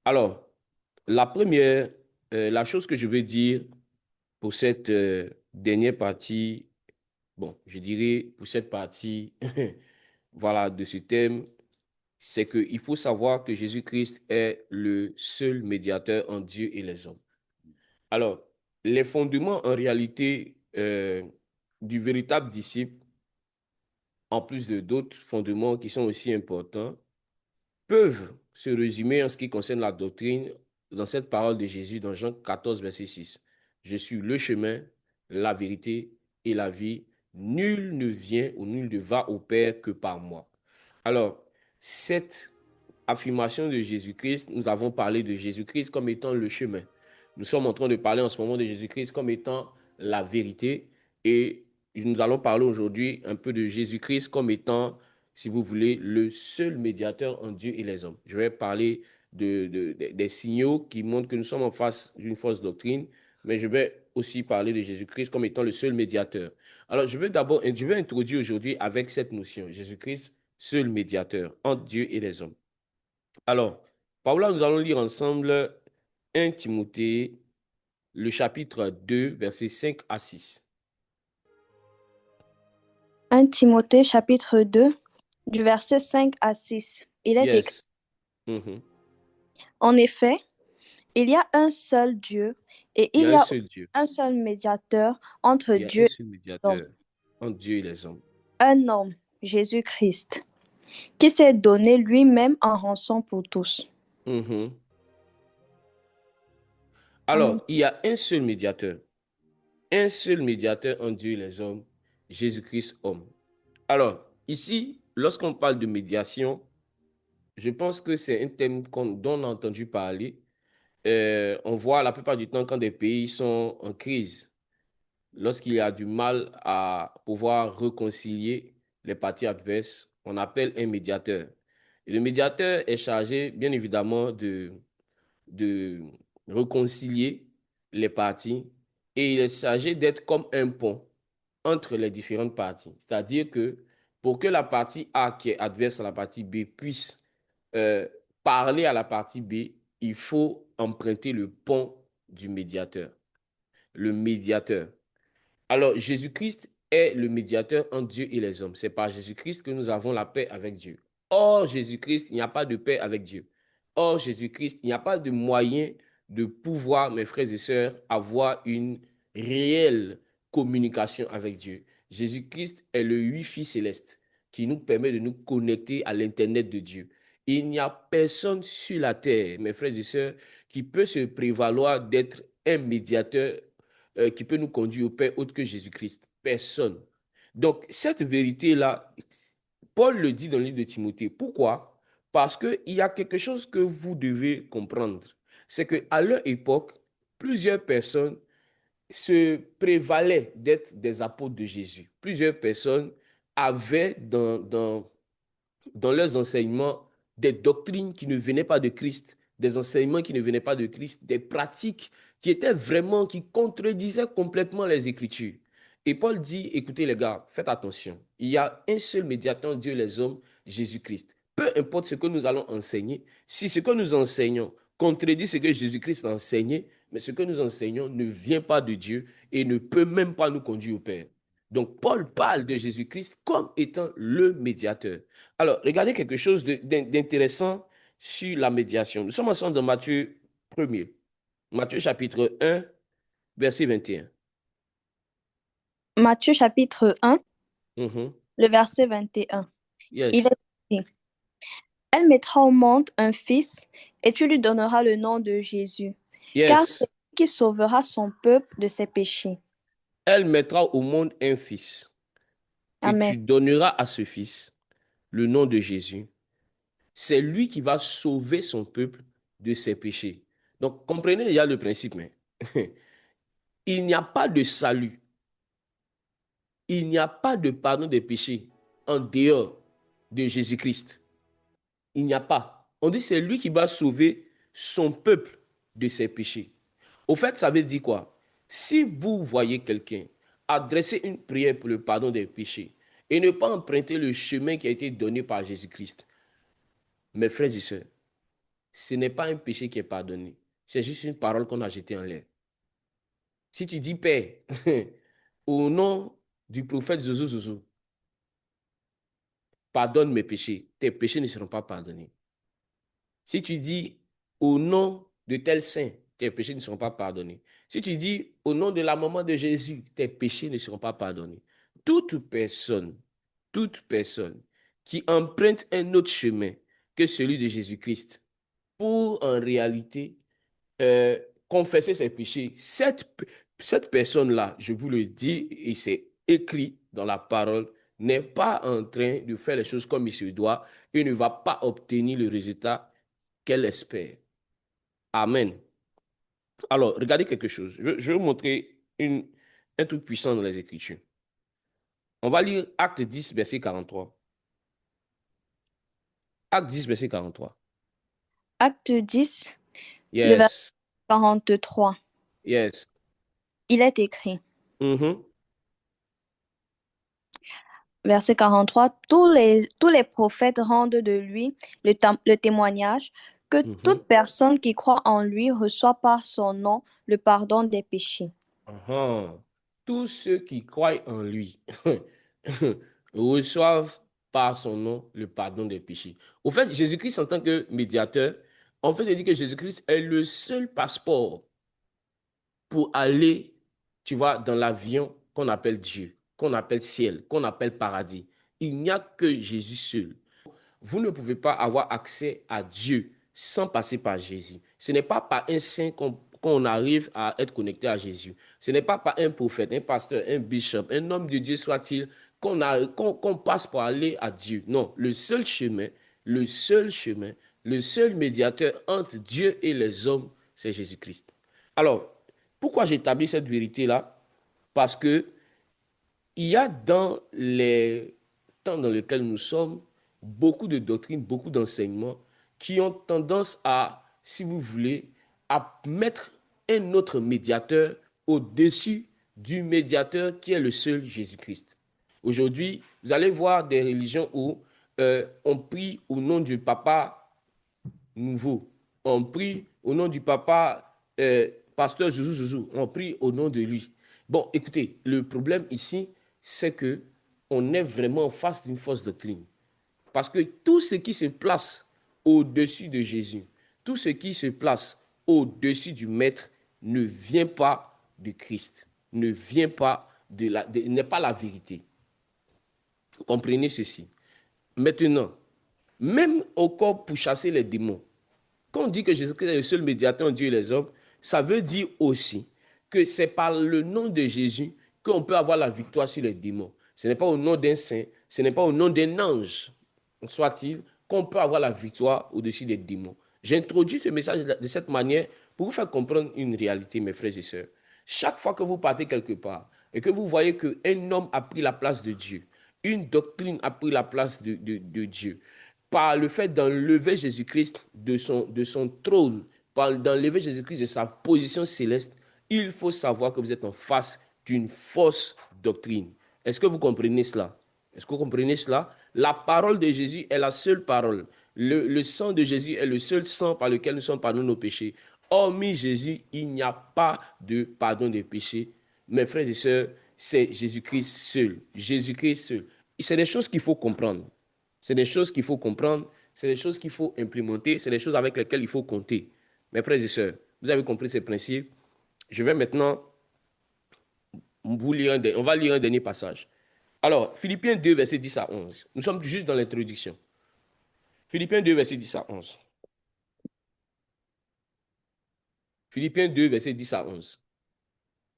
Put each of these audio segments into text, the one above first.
Alors, la chose que je veux dire pour cette dernière partie, bon, je dirais pour cette partie, voilà, de ce thème, c'est qu'il faut savoir que Jésus-Christ est le seul médiateur entre Dieu et les hommes. Alors, les fondements en réalité du véritable disciple, en plus de d'autres fondements qui sont aussi importants, peuvent se résumer en ce qui concerne la doctrine dans cette parole de Jésus dans Jean 14, verset 6. Je suis le chemin, la vérité et la vie. Nul ne vient ou nul ne va au Père que par moi. Alors, cette affirmation de Jésus-Christ, nous avons parlé de Jésus-Christ comme étant le chemin. Nous sommes en train de parler en ce moment de Jésus-Christ comme étant la vérité et nous allons parler aujourd'hui un peu de Jésus-Christ comme étant, si vous voulez, le seul médiateur entre Dieu et les hommes. Je vais parler des signaux qui montrent que nous sommes en face d'une fausse doctrine, mais je vais aussi parler de Jésus-Christ comme étant le seul médiateur. Alors, je vais introduire aujourd'hui avec cette notion, Jésus-Christ, seul médiateur entre Dieu et les hommes. Alors, par là, nous allons lire ensemble 1 Timothée, le chapitre 2, versets 5 à 6. 1 Timothée chapitre 2, du verset 5 à 6. Il est écrit, Yes. Mhm. en effet, il y a un seul Dieu et Il y il a y un a seul Dieu. un seul médiateur entre Il y a un Dieu et seul l'homme, médiateur entre Dieu et les hommes. un homme, Jésus-Christ, qui s'est donné lui-même en rançon pour tous. Mhm. Amen. Alors, il y a un seul médiateur. Un seul médiateur entre Dieu et les hommes, Jésus-Christ homme. Alors, ici, lorsqu'on parle de médiation, je pense que c'est un thème dont on a entendu parler. On voit la plupart du temps quand des pays sont en crise, lorsqu'il y a du mal à pouvoir réconcilier les parties adverses, on appelle un médiateur. Et le médiateur est chargé, bien évidemment, de réconcilier les parties et il est chargé d'être comme un pont entre les différentes parties. C'est-à-dire que pour que la partie A qui est adverse à la partie B puisse euh, parler à la partie B, il faut emprunter le pont du médiateur. Le médiateur. Alors, Jésus-Christ est le médiateur entre Dieu et les hommes. C'est par Jésus-Christ que nous avons la paix avec Dieu. Hors Jésus-Christ, il n'y a pas de paix avec Dieu. Hors Jésus-Christ, il n'y a pas de moyen de pouvoir, mes frères et sœurs, avoir une réelle communication avec Dieu. Jésus-Christ est le Wi-Fi céleste qui nous permet de nous connecter à l'Internet de Dieu. Il n'y a personne sur la terre, mes frères et sœurs, qui peut se prévaloir d'être un médiateur qui peut nous conduire au Père autre que Jésus-Christ. Personne. Donc, cette vérité-là, Paul le dit dans le livre de Timothée. Pourquoi? Parce qu'il y a quelque chose que vous devez comprendre. C'est qu'à leur époque, plusieurs personnes se prévalaient d'être des apôtres de Jésus. Plusieurs personnes avaient dans leurs enseignements des doctrines qui ne venaient pas de Christ, des enseignements qui ne venaient pas de Christ, des pratiques qui étaient vraiment, qui contredisaient complètement les Écritures. Et Paul dit, écoutez les gars, faites attention. Il y a un seul médiateur, Dieu et les hommes, Jésus-Christ. Peu importe ce que nous allons enseigner, si ce que nous enseignons contredit ce que Jésus-Christ a enseigné, mais ce que nous enseignons ne vient pas de Dieu et ne peut même pas nous conduire au Père. Donc Paul parle de Jésus-Christ comme étant le médiateur. Alors, regardez quelque chose d'intéressant sur la médiation. Nous sommes ensemble dans Matthieu 1er. Matthieu chapitre 1, verset 21. Matthieu chapitre 1, Mhm. le verset 21. Il Yes. est écrit, elle mettra au monde un fils et tu lui donneras le nom de Jésus, car c'est Yes. lui qui sauvera son peuple de ses péchés. Elle mettra au monde un fils et Amen. tu donneras à ce fils le nom de Jésus. C'est lui qui va sauver son peuple de ses péchés. Donc, comprenez, il y a le principe, mais il n'y a pas de salut, il n'y a pas de pardon des péchés en dehors de Jésus-Christ. Il n'y a pas. On dit c'est lui qui va sauver son peuple de ses péchés. Au fait, ça veut dire quoi? Si vous voyez quelqu'un adresser une prière pour le pardon des péchés et ne pas emprunter le chemin qui a été donné par Jésus-Christ, mes frères et sœurs, ce n'est pas un péché qui est pardonné. C'est juste une parole qu'on a jetée en l'air. Si tu dis, Père, au nom du prophète Zouzou Zouzou, pardonne mes péchés, tes péchés ne seront pas pardonnés. Si tu dis au nom de tel saint, tes péchés ne seront pas pardonnés. Si tu dis au nom de la maman de Jésus, tes péchés ne seront pas pardonnés. Toute personne, toute personne qui emprunte un autre chemin que celui de Jésus-Christ pour en réalité confesser ses péchés, cette personne-là, je vous le dis, et c'est écrit dans la parole, n'est pas en train de faire les choses comme il se doit et ne va pas obtenir le résultat qu'elle espère. Amen. Alors, regardez quelque chose. Je vais vous montrer un truc puissant dans les Écritures. On va lire Acte 10, verset 43. Acte 10, verset 43. Acte 10, le verset Yes. 43. Yes. Il est écrit, Mhm, verset 43, tous les prophètes rendent de lui le témoignage que mhm. toute personne qui croit en lui reçoit par son nom le pardon des péchés. Uhum. Tous ceux qui croient en lui reçoivent par son nom le pardon des péchés. Au fait, Jésus-Christ en tant que médiateur, en fait, il dit que Jésus-Christ est le seul passeport pour aller, tu vois, dans l'avion qu'on appelle Dieu, qu'on appelle ciel, qu'on appelle paradis. Il n'y a que Jésus seul. Vous ne pouvez pas avoir accès à Dieu sans passer par Jésus. Ce n'est pas par un saint qu'on arrive à être connecté à Jésus. Ce n'est pas par un prophète, un pasteur, un bishop, un homme de Dieu soit-il, qu'on passe pour aller à Dieu. Non, le seul chemin, le seul médiateur entre Dieu et les hommes, c'est Jésus-Christ. Alors, pourquoi j'établis cette vérité-là? Parce que il y a dans les temps dans lesquels nous sommes beaucoup de doctrines, beaucoup d'enseignements qui ont tendance à, si vous voulez, à mettre un autre médiateur au-dessus du médiateur qui est le seul Jésus-Christ. Aujourd'hui, vous allez voir des religions où on prie au nom du papa nouveau. On prie au nom du papa pasteur Zouzou Zouzou. On prie au nom de lui. Bon, écoutez, le problème ici, c'est que on est vraiment en face d'une fausse doctrine. Parce que tout ce qui se place au-dessus de Jésus, tout ce qui se place au-dessus du Maître ne vient pas de Christ, ne vient pas n'est pas la vérité. Vous comprenez ceci. Maintenant, même encore pour chasser les démons, quand on dit que Jésus-Christ est le seul médiateur entre Dieu et les hommes, ça veut dire aussi que c'est par le nom de Jésus qu'on peut avoir la victoire sur les démons. Ce n'est pas au nom d'un saint, ce n'est pas au nom d'un ange, soit-il, qu'on peut avoir la victoire au-dessus des démons. J'introduis ce message de cette manière pour vous faire comprendre une réalité, mes frères et sœurs. Chaque fois que vous partez quelque part et que vous voyez qu'un homme a pris la place de Dieu, une doctrine a pris la place de Dieu, par le fait d'enlever Jésus-Christ de son trône, par d'enlever Jésus-Christ de sa position céleste, il faut savoir que vous êtes en face d'une fausse doctrine. Est-ce que vous comprenez cela? Est-ce que vous comprenez cela? La parole de Jésus est la seule parole. Le sang de Jésus est le seul sang par lequel nous sommes pardonnés nos péchés. Hormis Jésus, il n'y a pas de pardon des péchés. Mes frères et sœurs, c'est Jésus-Christ seul. Jésus-Christ seul. C'est des choses qu'il faut comprendre. C'est des choses qu'il faut comprendre. C'est des choses qu'il faut implémenter. C'est des choses avec lesquelles il faut compter. Mes frères et sœurs, vous avez compris ces principes. Je vais maintenant on va lire un dernier passage. Alors, Philippiens 2, verset 10 à 11. Nous sommes juste dans l'introduction. Philippiens 2, verset 10 à 11. Philippiens 2, verset 10 à 11.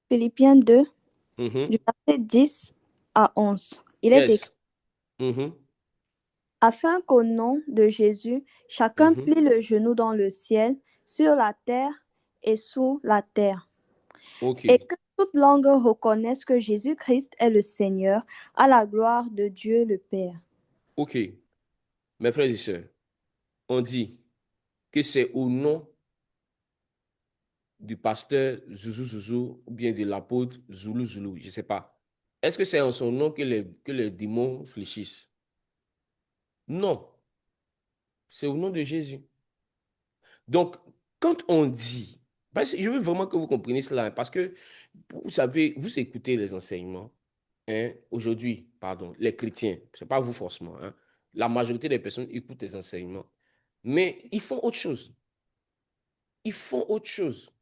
Philippiens 2, Mhm. du verset 10 à 11. Il est écrit, Yes. Mhm. afin qu'au nom de Jésus, chacun Mhm. plie le genou dans le ciel, sur la terre et sous la terre, OK. et que toute langue reconnaisse que Jésus-Christ est le Seigneur, à la gloire de Dieu le Père. OK. Mes frères et sœurs, on dit que c'est au nom du pasteur Zouzou Zouzou ou bien de l'apôtre Zoulou Zoulou, je ne sais pas. Est-ce que c'est en son nom que les démons fléchissent? Non, c'est au nom de Jésus. Donc, quand on dit, parce que je veux vraiment que vous compreniez cela, hein, parce que vous savez, vous écoutez les enseignements, hein, aujourd'hui, pardon, les chrétiens, ce n'est pas vous forcément, hein, la majorité des personnes écoutent les enseignements, mais ils font autre chose. Ils font autre chose.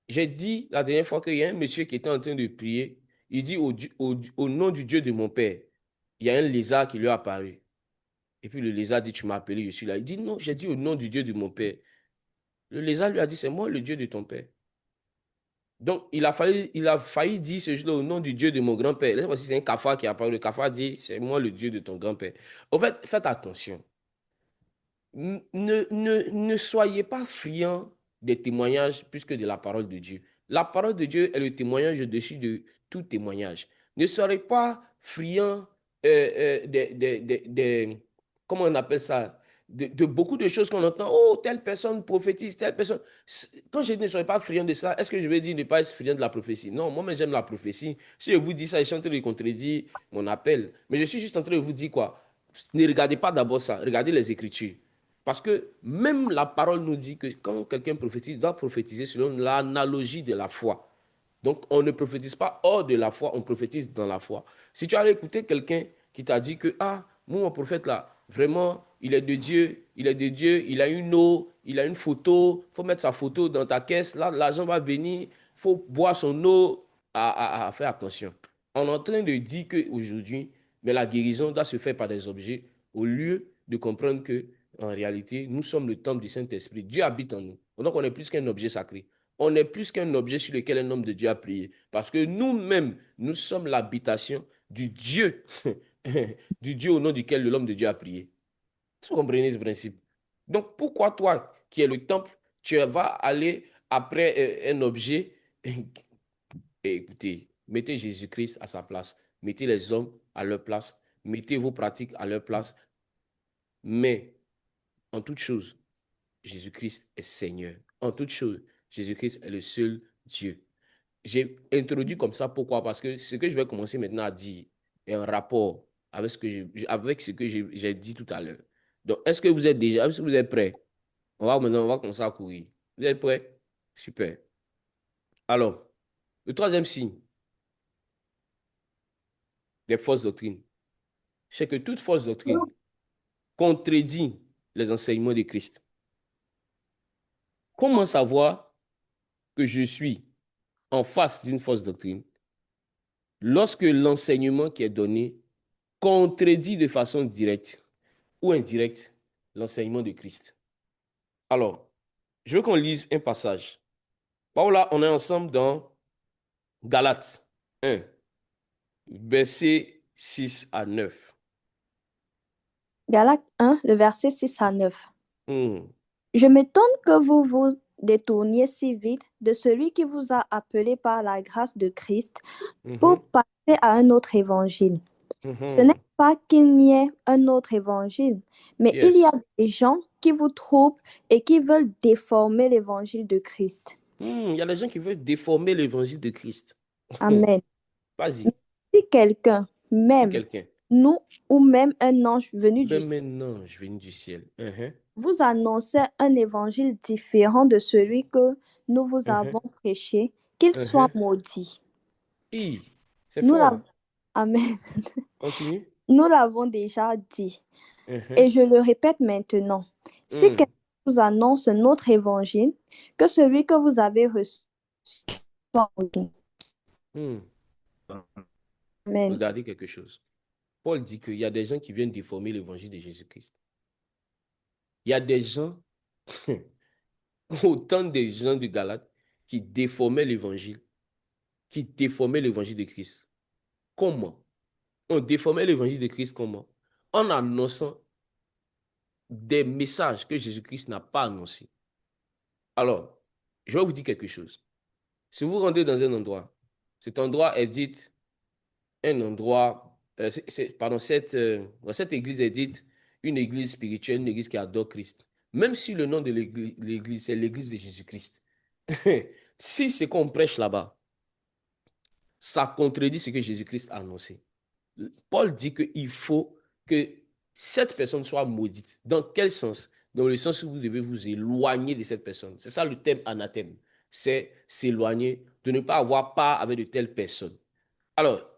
J'ai dit la dernière fois qu'il y a un monsieur qui était en train de prier, il dit au nom du Dieu de mon père, il y a un lézard qui lui est apparu. Et puis le lézard dit, tu m'as appelé, je suis là. Il dit, non, j'ai dit au nom du Dieu de mon père. Le lézard lui a dit, c'est moi le Dieu de ton père. Donc, il a failli dire ce jour-là au nom du Dieu de mon grand-père. Là, voici, c'est un cafard qui a parlé. Le cafard dit, c'est moi le Dieu de ton grand-père. En fait, faites attention. Ne soyez pas friands des témoignages plus que de la parole de Dieu. La parole de Dieu est le témoignage au-dessus de tout témoignage. Ne soyez pas friands comment on appelle ça, de beaucoup de choses qu'on entend. Oh, telle personne prophétise, telle personne. Quand je ne soyez pas friand de ça, est-ce que je vais dire ne pas être friand de la prophétie? Non, moi, j'aime la prophétie. Si je vous dis ça, je suis en train de contredire mon appel. Mais je suis juste en train de vous dire quoi? Ne regardez pas d'abord ça, regardez les Écritures. Parce que même la parole nous dit que quand quelqu'un prophétise, il doit prophétiser selon l'analogie de la foi. Donc, on ne prophétise pas hors de la foi, on prophétise dans la foi. Si tu as écouté quelqu'un qui t'a dit que, ah, mon prophète là, vraiment, il est de Dieu, il est de Dieu, il a une eau, il a une photo, il faut mettre sa photo dans ta caisse, là, l'argent va venir, il faut boire son eau, à faire attention. On est en train de dire qu'aujourd'hui, mais la guérison doit se faire par des objets, au lieu de comprendre que, en réalité, nous sommes le temple du Saint-Esprit. Dieu habite en nous. Donc, on est plus qu'un objet sacré. On est plus qu'un objet sur lequel un homme de Dieu a prié. Parce que nous-mêmes, nous sommes l'habitation du Dieu, du Dieu au nom duquel l'homme de Dieu a prié. Vous comprenez ce principe? Donc, pourquoi toi, qui es le temple, tu vas aller après un objet? Écoutez, mettez Jésus-Christ à sa place. Mettez les hommes à leur place. Mettez vos pratiques à leur place. Mais, en toute chose, Jésus-Christ est Seigneur. En toute chose, Jésus-Christ est le seul Dieu. J'ai introduit comme ça, pourquoi? Parce que ce que je vais commencer maintenant à dire est en rapport avec avec ce que j'ai dit tout à l'heure. Donc, est-ce que vous êtes prêts? On va commencer à courir. Vous êtes prêts? Super. Alors, le troisième signe des fausses doctrines, c'est que toute fausse doctrine contredit les enseignements de Christ. Comment savoir que je suis en face d'une fausse doctrine lorsque l'enseignement qui est donné contredit de façon directe ou indirecte l'enseignement de Christ? Alors, je veux qu'on lise un passage. Par là, on est ensemble dans Galates 1, versets 6 à 9. Galates 1, le verset 6 à 9. Hmm, Je m'étonne que vous vous détourniez si vite de celui qui vous a appelé par la grâce de Christ pour mhm, passer à un autre évangile. Ce n'est mhm. pas qu'il n'y ait un autre évangile, mais il y a Yes. des gens qui vous trompent et qui veulent déformer l'évangile de Christ. Il y a des gens qui veulent déformer l'évangile de Christ. Amen. Vas-y, Si quelqu'un, si même quelqu'un, nous ou même un ange venu du même ciel, maintenant, je viens du ciel. vous annonçait un évangile différent de celui que nous vous Mhm, avons prêché, qu'il soit mhm. maudit. C'est Nous l'avons, fort. Amen. Continue. Nous l'avons déjà dit et Mhm, je le répète maintenant. Si hmm, quelqu'un vous annonce un autre évangile que celui que vous avez reçu, soit maudit. hmm. Amen. Regardez quelque chose. Paul dit qu'il y a des gens qui viennent déformer l'évangile de Jésus-Christ. Il y a des gens, autant des gens de Galate, qui déformaient l'évangile, qui déformaient l'évangile de Christ. Comment? On déformait l'évangile de Christ comment? En annonçant des messages que Jésus-Christ n'a pas annoncés. Alors, je vais vous dire quelque chose. Si vous rendez dans un endroit, cet endroit est dit un endroit, pardon, cette église est dite une église spirituelle, une église qui adore Christ. Même si le nom de l'église, c'est l'église de Jésus-Christ. Si ce qu'on prêche là-bas, ça contredit ce que Jésus-Christ a annoncé. Paul dit qu'il faut que cette personne soit maudite. Dans quel sens? dans le sens où vous devez vous éloigner de cette personne. C'est ça le thème anathème. C'est s'éloigner, de ne pas avoir part avec de telles personnes. Alors,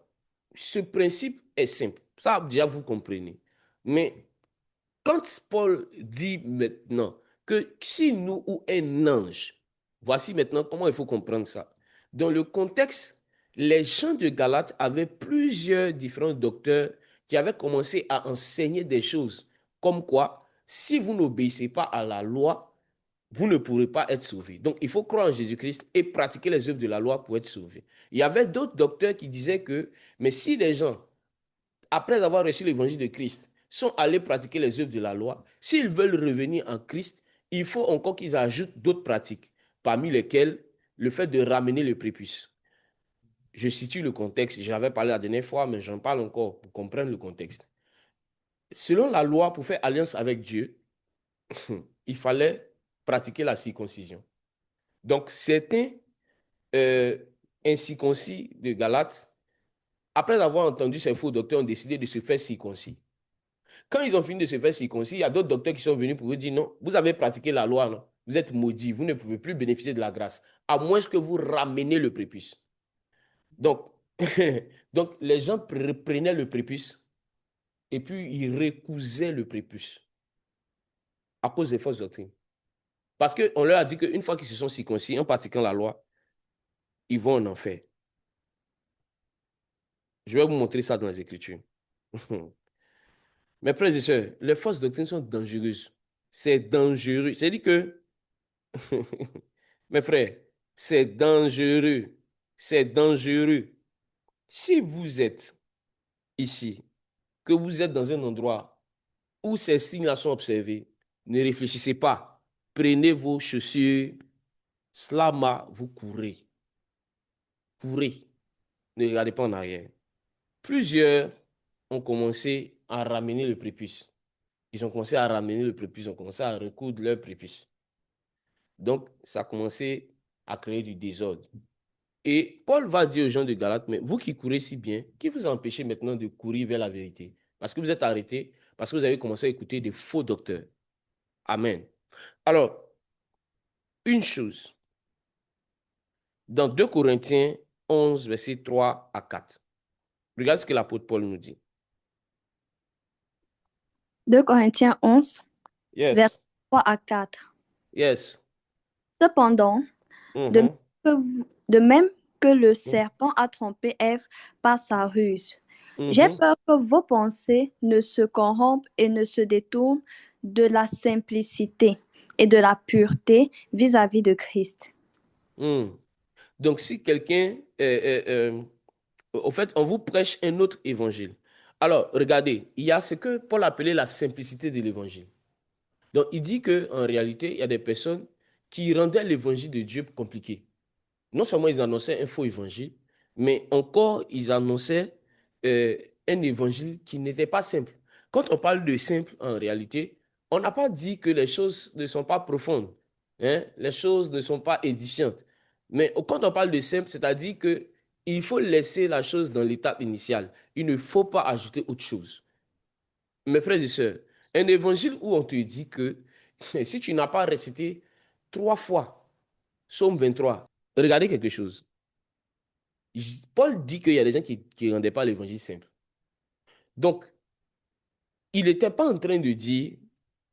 ce principe est simple. Ça, déjà, vous comprenez. Mais quand Paul dit maintenant que si nous ou un ange, voici maintenant comment il faut comprendre ça. Dans le contexte, les gens de Galate avaient plusieurs différents docteurs qui avaient commencé à enseigner des choses, comme quoi, si vous n'obéissez pas à la loi, vous ne pourrez pas être sauvé. Donc, il faut croire en Jésus-Christ et pratiquer les œuvres de la loi pour être sauvé. Il y avait d'autres docteurs qui disaient que, mais si les gens après avoir reçu l'évangile de Christ, sont allés pratiquer les œuvres de la loi, s'ils veulent revenir en Christ, il faut encore qu'ils ajoutent d'autres pratiques, parmi lesquelles le fait de ramener le prépuce. Je situe le contexte, j'avais parlé la dernière fois, mais j'en parle encore pour comprendre le contexte. Selon la loi, pour faire alliance avec Dieu, il fallait pratiquer la circoncision. Donc, certains euh, incirconcis de Galate, après avoir entendu ces faux docteurs, ont décidé de se faire circoncis. Quand ils ont fini de se faire circoncis, il y a d'autres docteurs qui sont venus pour vous dire non, vous avez pratiqué la loi, non? Vous êtes maudits, vous ne pouvez plus bénéficier de la grâce, à moins que vous ramenez le prépuce. Donc, donc les gens prenaient le prépuce et puis ils recousaient le prépuce à cause des fausses doctrines. Parce qu'on leur a dit qu'une fois qu'ils se sont circoncis en pratiquant la loi, ils vont en enfer. Je vais vous montrer ça dans les Écritures. Mes frères et sœurs, les fausses doctrines sont dangereuses. C'est dangereux. C'est-à-dire que mes frères, c'est dangereux. C'est dangereux. Si vous êtes ici, que vous êtes dans un endroit où ces signes-là sont observés, ne réfléchissez pas. Prenez vos chaussures, slama, vous courez. Courez. Ne regardez pas en arrière. Plusieurs ont commencé à ramener le prépuce. Ils ont commencé à ramener le prépuce, ils ont commencé à recoudre leur prépuce. Donc, ça a commencé à créer du désordre. Et Paul va dire aux gens de Galate, mais vous qui courez si bien, qui vous a empêché maintenant de courir vers la vérité? Parce que vous êtes arrêtés, parce que vous avez commencé à écouter des faux docteurs. Amen. Alors, une chose, dans 2 Corinthiens 11, versets 3 à 4, regarde ce que l'apôtre Paul nous dit. 2 Corinthiens 11, versets Yes, 3 à 4. yes. Cependant, de même Mhm, de même que le serpent a trompé Ève par sa ruse, j'ai mhm, peur que vos pensées ne se corrompent et ne se détournent de la simplicité et de la pureté vis-à-vis de Christ. mhm. Donc, si quelqu'un, au fait, on vous prêche un autre évangile. Alors, regardez, il y a ce que Paul appelait la simplicité de l'évangile. Donc, il dit qu'en réalité, il y a des personnes qui rendaient l'évangile de Dieu compliqué. Non seulement ils annonçaient un faux évangile, mais encore ils annonçaient euh, un évangile qui n'était pas simple. Quand on parle de simple, en réalité, on n'a pas dit que les choses ne sont pas profondes, hein, les choses ne sont pas édifiantes. Mais quand on parle de simple, c'est-à-dire que il faut laisser la chose dans l'étape initiale. Il ne faut pas ajouter autre chose. Mes frères et sœurs, un évangile où on te dit que si tu n'as pas récité 3 fois Psaume 23, regardez quelque chose. Paul dit qu'il y a des gens qui ne rendaient pas l'évangile simple. Donc, il n'était pas en train de dire,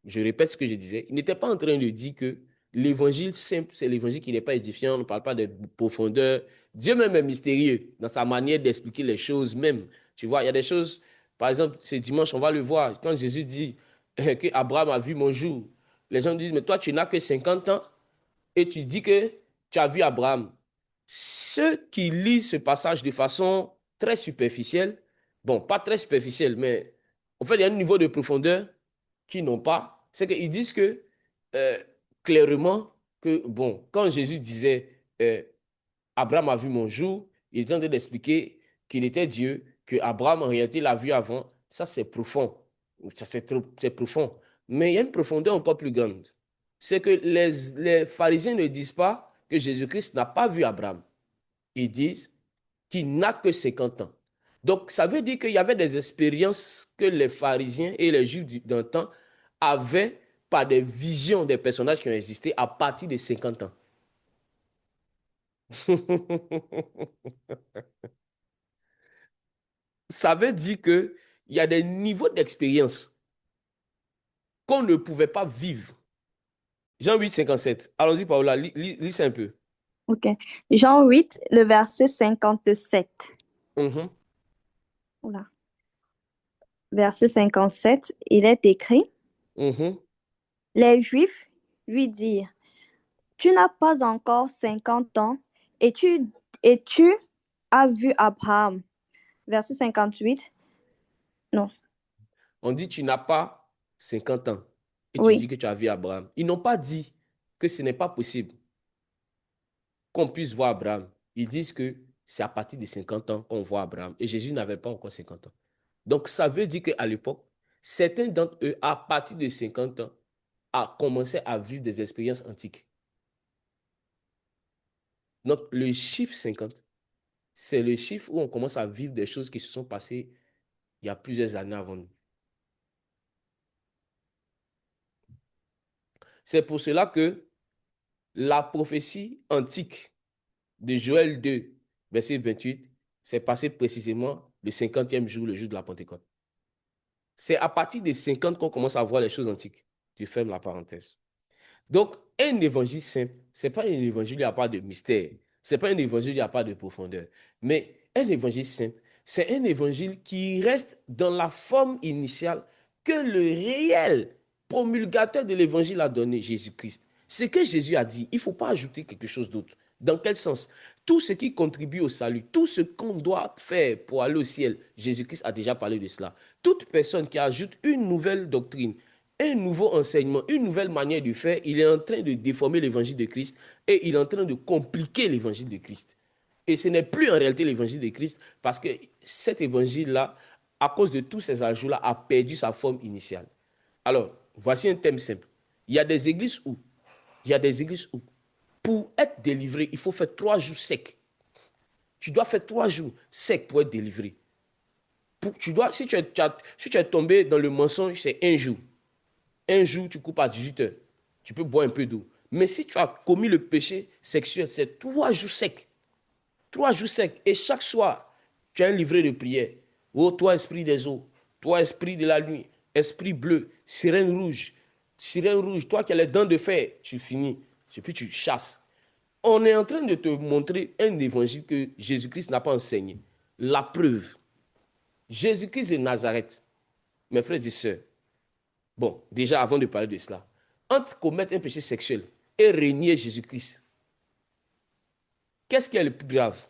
je répète ce que je disais, il n'était pas en train de dire que l'évangile simple, c'est l'évangile qui n'est pas édifiant, on ne parle pas de profondeur. Dieu même est mystérieux dans sa manière d'expliquer les choses même. Tu vois, il y a des choses, par exemple, ce dimanche, on va le voir, quand Jésus dit que Abraham a vu mon jour, les gens disent, mais toi, tu n'as que 50 ans et tu dis que tu as vu Abraham. Ceux qui lisent ce passage de façon très superficielle, bon, pas très superficielle, mais en fait, il y a un niveau de profondeur qu'ils n'ont pas. C'est qu'ils disent que euh, clairement que, bon, quand Jésus disait Abraham a vu mon jour, il est en train d'expliquer qu'il était Dieu, que Abraham en réalité l'a vu avant. Ça, c'est profond. Ça, c'est profond. Mais il y a une profondeur encore plus grande. C'est que les pharisiens ne disent pas que Jésus-Christ n'a pas vu Abraham. Ils disent qu'il n'a que 50 ans. Donc, ça veut dire qu'il y avait des expériences que les pharisiens et les juifs d'un temps avaient par des visions des personnages qui ont existé à partir de 50 ans. Ça veut dire qu'il y a des niveaux d'expérience qu'on ne pouvait pas vivre. Jean 8, 57. Allons-y, Paola, lis un peu. OK. Jean 8, le verset 57. Mhm, Voilà. Verset 57, il est écrit, mhm. les Juifs lui dirent, tu n'as pas encore 50 ans et tu as vu Abraham. Verset 58, non, On dit tu n'as pas 50 ans et tu dis oui, que tu as vu Abraham. Ils n'ont pas dit que ce n'est pas possible qu'on puisse voir Abraham. Ils disent que c'est à partir de 50 ans qu'on voit Abraham. Et Jésus n'avait pas encore 50 ans. Donc, ça veut dire qu'à l'époque, certains d'entre eux, à partir de 50 ans, ont commencé à vivre des expériences antiques. Donc, le chiffre 50, c'est le chiffre où on commence à vivre des choses qui se sont passées il y a plusieurs années avant nous. C'est pour cela que la prophétie antique de Joël 2, verset 28, s'est passée précisément le 50e jour, le jour de la Pentecôte. C'est à partir des 50 qu'on commence à voir les choses antiques. Tu fermes la parenthèse. Donc, un évangile simple, ce n'est pas un évangile où il n'y a pas de mystère. Ce n'est pas un évangile où il n'y a pas de profondeur. Mais un évangile simple, c'est un évangile qui reste dans la forme initiale que le réel promulgateur de l'évangile a donné, Jésus-Christ. Ce que Jésus a dit, il ne faut pas ajouter quelque chose d'autre. Dans quel sens? Tout ce qui contribue au salut, tout ce qu'on doit faire pour aller au ciel, Jésus-Christ a déjà parlé de cela. Toute personne qui ajoute une nouvelle doctrine, un nouveau enseignement, une nouvelle manière de faire, il est en train de déformer l'évangile de Christ et il est en train de compliquer l'évangile de Christ. Et ce n'est plus en réalité l'évangile de Christ parce que cet évangile-là, à cause de tous ces ajouts-là, a perdu sa forme initiale. Alors, voici un thème simple. Il y a des églises où, il y a des églises où, pour être délivré, il faut faire 3 jours secs. Tu dois faire 3 jours secs pour être délivré. Si tu es tombé dans le mensonge, c'est un jour. Un jour, tu coupes à 18 heures. Tu peux boire un peu d'eau. Mais si tu as commis le péché sexuel, c'est 3 jours secs. 3 jours secs. Et chaque soir, tu as un livret de prière. Oh, toi, esprit des eaux. Toi, esprit de la nuit. Esprit bleu. Sirène rouge. Sirène rouge. Toi qui as les dents de fer. Tu finis. Et puis tu chasses. On est en train de te montrer un évangile que Jésus-Christ n'a pas enseigné. La preuve. Jésus-Christ de Nazareth. Mes frères et sœurs. Bon, déjà, avant de parler de cela, entre commettre un péché sexuel et régner Jésus-Christ, qu'est-ce qui est le plus grave?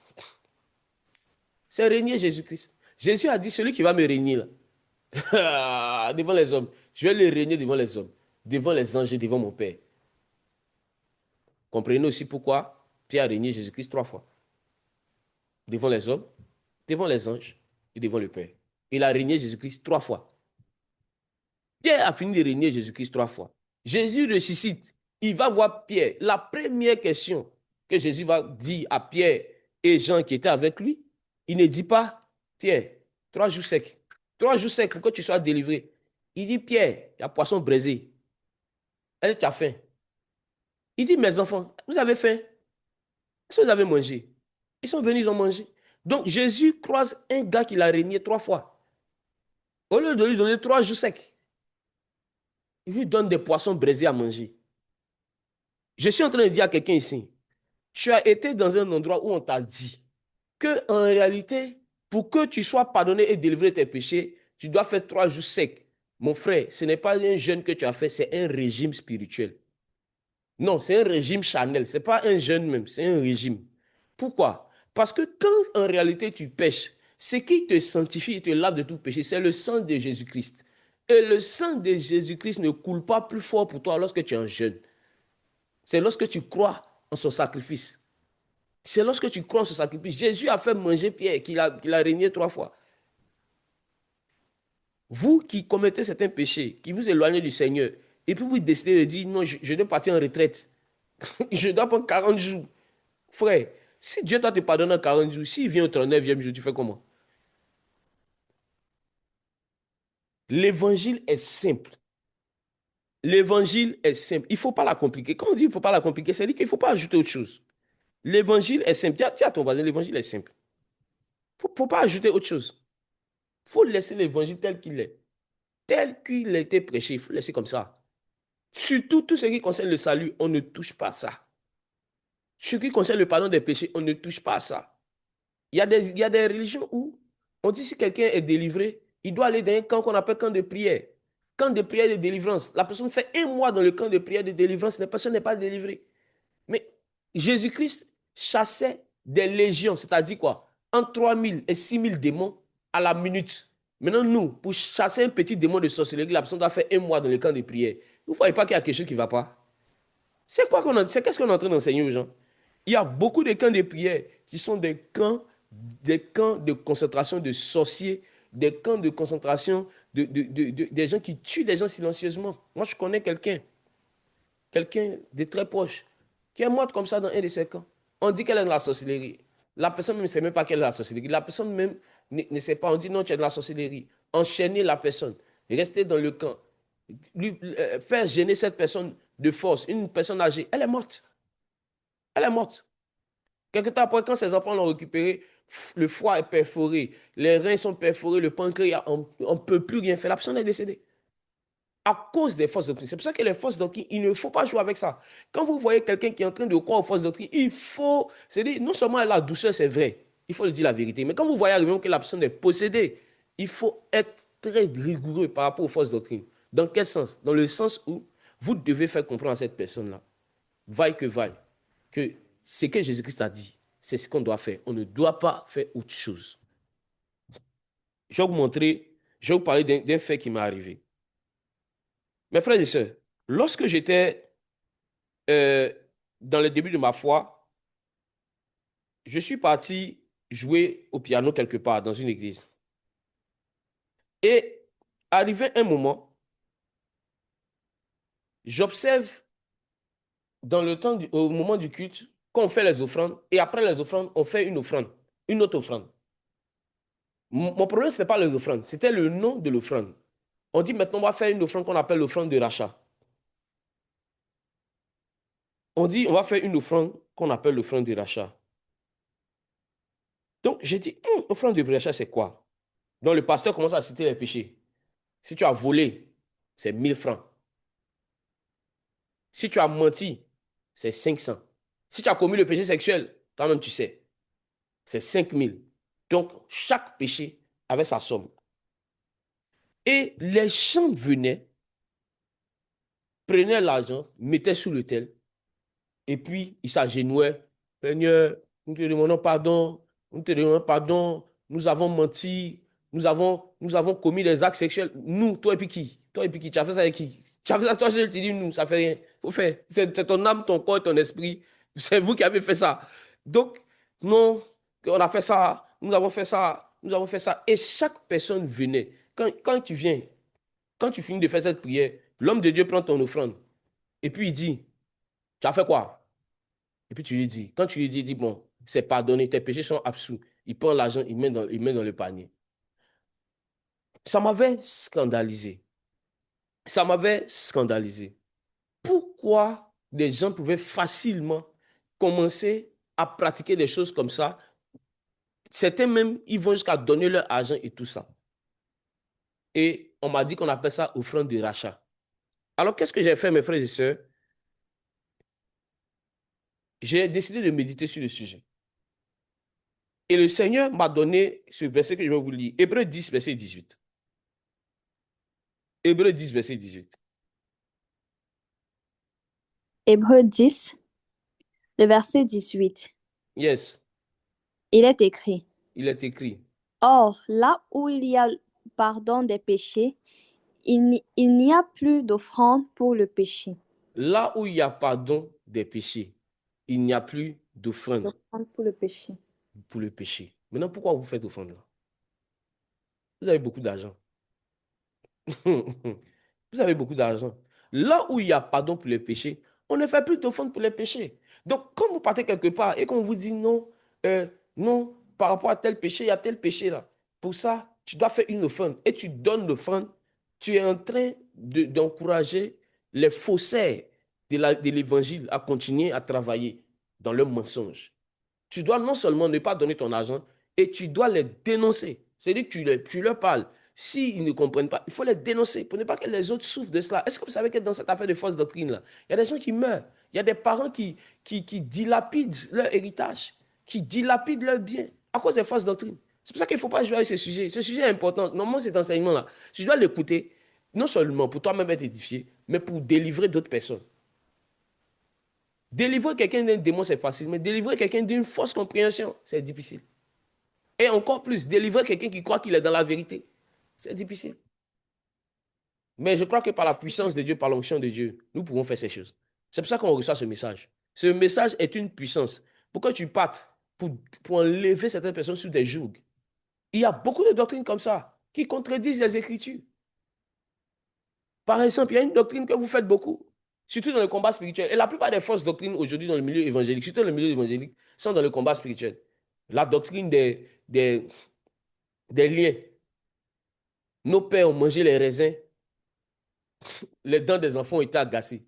C'est régner Jésus-Christ. Jésus a dit, celui qui va me régner là, devant les hommes, je vais le régner devant les hommes, devant les anges et devant mon Père. Comprenez aussi pourquoi Pierre a régné Jésus-Christ 3 fois. Devant les hommes, devant les anges et devant le Père. Il a régné Jésus-Christ 3 fois. Pierre a fini de régner Jésus-Christ 3 fois. Jésus ressuscite. Il va voir Pierre. La première question que Jésus va dire à Pierre et Jean qui étaient avec lui, il ne dit pas, Pierre, 3 jours secs. 3 jours secs pour que tu sois délivré. Il dit, Pierre, il y a poisson braisé. Est-ce que tu as faim? Il dit, mes enfants, vous avez faim? Est-ce que vous avez mangé? Ils sont venus, ils ont mangé. Donc Jésus croise un gars qui l'a régné 3 fois. Au lieu de lui donner 3 jours secs, il lui donne des poissons braisés à manger. Je suis en train de dire à quelqu'un ici, tu as été dans un endroit où on t'a dit que en réalité, pour que tu sois pardonné et délivré de tes péchés, tu dois faire 3 jours secs. Mon frère, ce n'est pas un jeûne que tu as fait, c'est un régime spirituel. Non, c'est un régime charnel. Ce n'est pas un jeûne même, c'est un régime. Pourquoi? Parce que quand en réalité tu pêches, ce qui te sanctifie et te lave de tout péché, c'est le sang de Jésus-Christ. Et le sang de Jésus-Christ ne coule pas plus fort pour toi lorsque tu es en jeûne. C'est lorsque tu crois en son sacrifice. C'est lorsque tu crois en son sacrifice. Jésus a fait manger Pierre, qu'il a régné 3 fois. Vous qui commettez certains péchés, qui vous éloignez du Seigneur, et puis vous décidez de dire, non, je dois partir en retraite. Je dois prendre 40 jours. Frère, si Dieu doit te pardonner en 40 jours, s'il vient au 39e jour, tu fais comment? L'évangile est simple. L'évangile est simple. Il ne faut pas la compliquer. Quand on dit qu'il ne faut pas la compliquer, c'est-à-dire qu'il ne faut pas ajouter autre chose. L'évangile est simple. Dis à ton voisin, l'évangile est simple. Il ne faut pas ajouter autre chose. Il faut laisser l'évangile tel qu'il est. Tel qu'il a été prêché. Il faut laisser comme ça. Surtout tout ce qui concerne le salut, on ne touche pas à ça. Ce qui concerne le pardon des péchés, on ne touche pas à ça. Il y a des religions où on dit si quelqu'un est délivré, il doit aller dans un camp qu'on appelle camp de prière. Camp de prière de délivrance. La personne fait 1 mois dans le camp de prière de délivrance, la personne n'est pas délivrée. Mais Jésus-Christ chassait des légions, c'est-à-dire quoi? Entre 3000 et 6000 démons à la minute. Maintenant, nous, pour chasser un petit démon de sorcellerie, la personne doit faire 1 mois dans le camp de prière. Vous ne voyez pas qu'il y a quelque chose qui ne va pas? C'est qu'est-ce qu'on est en train d'enseigner aux gens? Il y a beaucoup de camps de prière qui sont des camps de concentration de sorciers, des camps de concentration des gens qui tuent les gens silencieusement. Moi, je connais quelqu'un de très proche, qui est morte comme ça dans un de ces camps. On dit qu'elle est de la sorcellerie. La personne même ne sait même pas qu'elle est de la sorcellerie. La personne même ne sait pas. On dit non, tu es de la sorcellerie. Enchaîner la personne, rester dans le camp, faire gêner cette personne de force, une personne âgée, elle est morte. Elle est morte. Quelque temps après, quand ses enfants l'ont récupéré, le foie est perforé, les reins sont perforés, le pancréas, on ne peut plus rien faire. La personne est décédée à cause des fausses doctrines. C'est pour ça que les fausses doctrines, il ne faut pas jouer avec ça. Quand vous voyez quelqu'un qui est en train de croire aux fausses doctrines, il faut, c'est-à-dire, non seulement la douceur, c'est vrai, il faut le dire la vérité, mais quand vous voyez arriver que la personne est possédée, il faut être très rigoureux par rapport aux fausses doctrines. Dans quel sens? Dans le sens où vous devez faire comprendre à cette personne-là, vaille, que ce que Jésus-Christ a dit, c'est ce qu'on doit faire. On ne doit pas faire autre chose. Je vais vous montrer, je vais vous parler d'un fait qui m'est arrivé. Mes frères et sœurs, lorsque j'étais euh, dans le début de ma foi, je suis parti jouer au piano quelque part dans une église. Et arrivé un moment, j'observe dans le temps au moment du culte qu'on fait les offrandes et après les offrandes, on fait une offrande, une autre offrande. Mon problème, ce n'était pas les offrandes, c'était le nom de l'offrande. On dit maintenant, on va faire une offrande qu'on appelle l'offrande de rachat. On dit, on va faire une offrande qu'on appelle l'offrande de rachat. Donc, j'ai dit, offrande de rachat, c'est quoi? Donc, le pasteur commence à citer les péchés. Si tu as volé, c'est 1 000 francs. Si tu as menti, c'est 500. Si tu as commis le péché sexuel, toi-même tu sais, c'est 5 000. Donc, chaque péché avait sa somme. Et les gens venaient, prenaient l'argent, mettaient sous l'autel, et puis ils s'agenouaient. Seigneur, nous te demandons pardon, nous te demandons pardon, nous avons menti, nous avons commis des actes sexuels. Nous, toi et puis qui? Toi et puis qui? Tu as fait ça avec qui? Tu as fait ça, toi seul, tu dis nous, ça fait rien. Faut faire. C'est ton âme, ton corps et ton esprit. C'est vous qui avez fait ça. Donc, non, on a fait ça, nous avons fait ça, nous avons fait ça. Et chaque personne venait. Quand tu viens, quand tu finis de faire cette prière, l'homme de Dieu prend ton offrande. Et puis il dit, tu as fait quoi? Et puis tu lui dis, quand tu lui dis, il dit, bon, c'est pardonné, tes péchés sont absous. Il prend l'argent, il met dans le panier. Ça m'avait scandalisé. Ça m'avait scandalisé. Pourquoi des gens pouvaient facilement commencer à pratiquer des choses comme ça? Certains même, ils vont jusqu'à donner leur argent et tout ça. Et on m'a dit qu'on appelle ça offrande de rachat. Alors, qu'est-ce que j'ai fait, mes frères et sœurs? J'ai décidé de méditer sur le sujet. Et le Seigneur m'a donné ce verset que je vais vous lire. Hébreux 10, verset 18. Hébreux 10, verset 18. Hébreux 10, le verset 18. Yes, Il est écrit, il est écrit. Or, là où il y a pardon des péchés, il n'y a plus d'offrande pour le péché. Là où il y a pardon des péchés, il n'y a plus d'offrande D'offrande pour le péché. pour le péché. Maintenant, pourquoi vous faites offrande là? Vous avez beaucoup d'argent. Vous avez beaucoup d'argent. Là où il y a pardon pour les péchés, on ne fait plus d'offrande pour les péchés. Donc, quand vous partez quelque part et qu'on vous dit non, non, par rapport à tel péché, il y a tel péché là. Pour ça, tu dois faire une offrande et tu donnes l'offrande. Tu es en train d'encourager les faussaires de l'évangile à continuer à travailler dans le mensonge. Tu dois non seulement ne pas donner ton argent, et tu dois les dénoncer. C'est-à-dire que tu leur parles. S'ils ne comprennent pas, il faut les dénoncer pour ne pas que les autres souffrent de cela. Est-ce que vous savez que dans cette affaire de fausse doctrine-là, il y a des gens qui meurent, il y a des parents qui dilapident leur héritage, qui dilapident leur bien à cause des fausses doctrines. C'est pour ça qu'il ne faut pas jouer avec ce sujet. Ce sujet est important. Normalement, cet enseignement-là, tu dois l'écouter, non seulement pour toi-même être édifié, mais pour délivrer d'autres personnes. Délivrer quelqu'un d'un démon, c'est facile, mais délivrer quelqu'un d'une fausse compréhension, c'est difficile. Et encore plus, délivrer quelqu'un qui croit qu'il est dans la vérité, c'est difficile. Mais je crois que par la puissance de Dieu, par l'onction de Dieu, nous pouvons faire ces choses. C'est pour ça qu'on reçoit ce message. Ce message est une puissance. Pour que tu partes, pour enlever certaines personnes sous des jougs. Il y a beaucoup de doctrines comme ça qui contredisent les Écritures. Par exemple, il y a une doctrine que vous faites beaucoup, surtout dans le combat spirituel. Et la plupart des fausses doctrines aujourd'hui dans le milieu évangélique, surtout dans le milieu évangélique, sont dans le combat spirituel. La doctrine des liens. Nos pères ont mangé les raisins, les dents des enfants ont été agacées.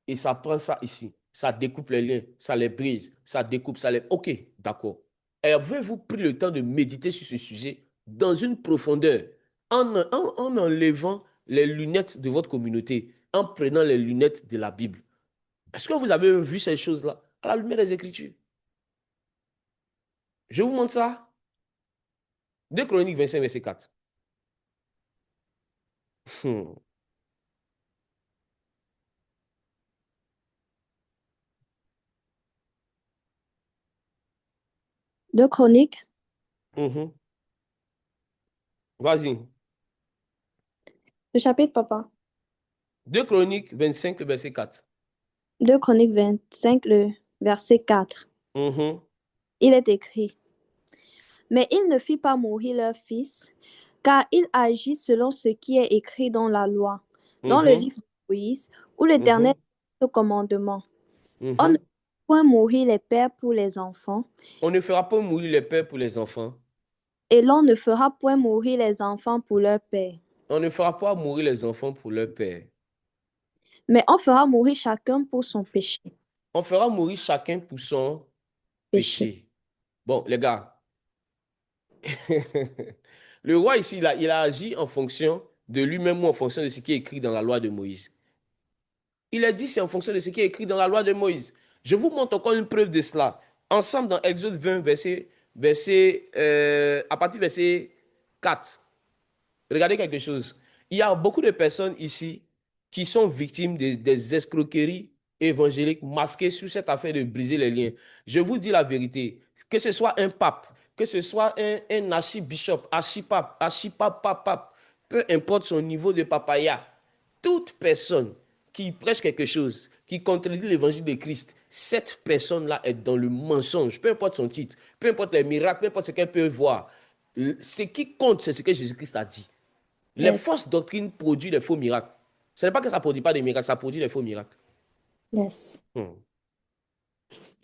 Et ça prend ça ici. Ça découpe les liens, ça les brise, ça découpe, ça les... Ok, d'accord. Avez-vous pris le temps de méditer sur ce sujet dans une profondeur, en enlevant les lunettes de votre communauté, en prenant les lunettes de la Bible? Est-ce que vous avez vu ces choses-là à la lumière des Écritures? Je vous montre ça. 2 Chroniques 25, verset 4. Hmm. 2 Chroniques, Mhm. Vas-y. le chapitre, papa. 2 Chroniques 25, verset 4. 2 Chroniques 25, le verset 4. Mhm. Il est écrit, mais il ne fit pas mourir leur fils, car il agit selon ce qui est écrit dans la loi, dans le Mhm. livre de Moïse, où l'Éternel Mhm. a ce commandement. On ne Mhm. fait point mourir les pères pour les enfants, On ne fera pas mourir les pères pour les enfants. et l'on ne fera point mourir les enfants pour leur père. On ne fera pas mourir les enfants pour leur père. Mais on fera mourir chacun pour son péché. On fera mourir chacun pour son Péché. péché. Bon, les gars, le roi ici, il a agi en fonction de lui-même ou en fonction de ce qui est écrit dans la loi de Moïse. Il a dit c'est en fonction de ce qui est écrit dans la loi de Moïse. Je vous montre encore une preuve de cela. Ensemble dans Exode 20, à partir du verset 4. Regardez quelque chose. Il y a beaucoup de personnes ici qui sont victimes des escroqueries évangéliques masquées sous cette affaire de briser les liens. Je vous dis la vérité. Que ce soit un pape, que ce soit un archibishop, archipape, pape, peu importe son niveau de papaya, toute personne qui prêche quelque chose, qui contredit l'évangile de Christ, cette personne-là est dans le mensonge, peu importe son titre, peu importe les miracles, peu importe ce qu'elle peut voir. Ce qui compte, c'est ce que Jésus-Christ a dit. Les Yes. fausses doctrines produisent des faux miracles. Ce n'est pas que ça ne produit pas des miracles, ça produit des faux miracles. Yes. Hmm.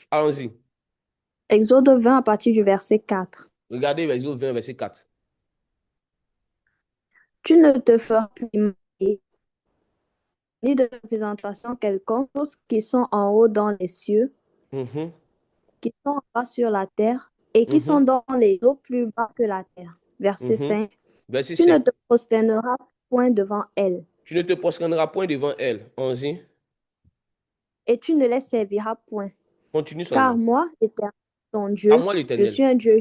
Allons-y. Exode 20 à partir du verset 4. Regardez Exode 20, verset 4. Tu ne te feras plus d'image, ni de représentation quelconque, choses qui sont en haut dans les cieux, Mhm, qui sont en bas sur la terre, et qui sont mhm, dans les eaux plus bas que la terre. Verset mhm. 5. Verset Tu ne 5. te prosterneras point devant elles, Tu ne te prosterneras point devant elle. Allons-y. et tu ne les serviras point. Continue Car seulement. moi, l'Éternel, ton À Dieu, moi je l'Éternel. suis un Dieu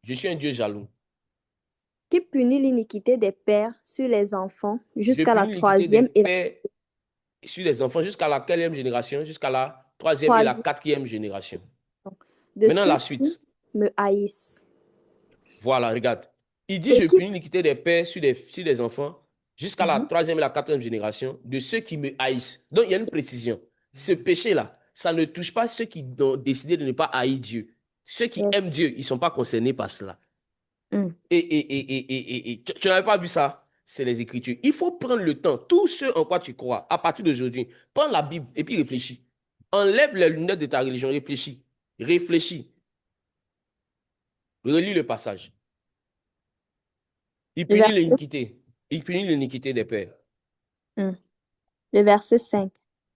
Je suis un Dieu jaloux. qui punit l'iniquité des pères sur les enfants Je jusqu'à la punis l'iniquité des troisième et la pères sur les enfants jusqu'à la quatrième génération, jusqu'à la troisième et la troisième quatrième génération. de Maintenant, ceux la qui suite. me haïssent. Voilà, regarde. Il dit, Et je qui... punis l'iniquité des pères sur des enfants jusqu'à la Mhm. troisième et la quatrième génération de ceux qui me haïssent. Donc, il y a une précision. Ce péché-là, ça ne touche pas ceux qui ont décidé de ne pas haïr Dieu. Ceux qui Yes. aiment Dieu, ils ne sont pas concernés par cela. Mm. Tu n'avais pas vu ça? C'est les Écritures. Il faut prendre le temps, tout ce en quoi tu crois, à partir d'aujourd'hui, prends la Bible et puis réfléchis. Enlève les lunettes de ta religion, réfléchis. Réfléchis. Relis le passage. Il Le punit verset. l'iniquité. Il punit l'iniquité des pères. Mm. Le verset 5.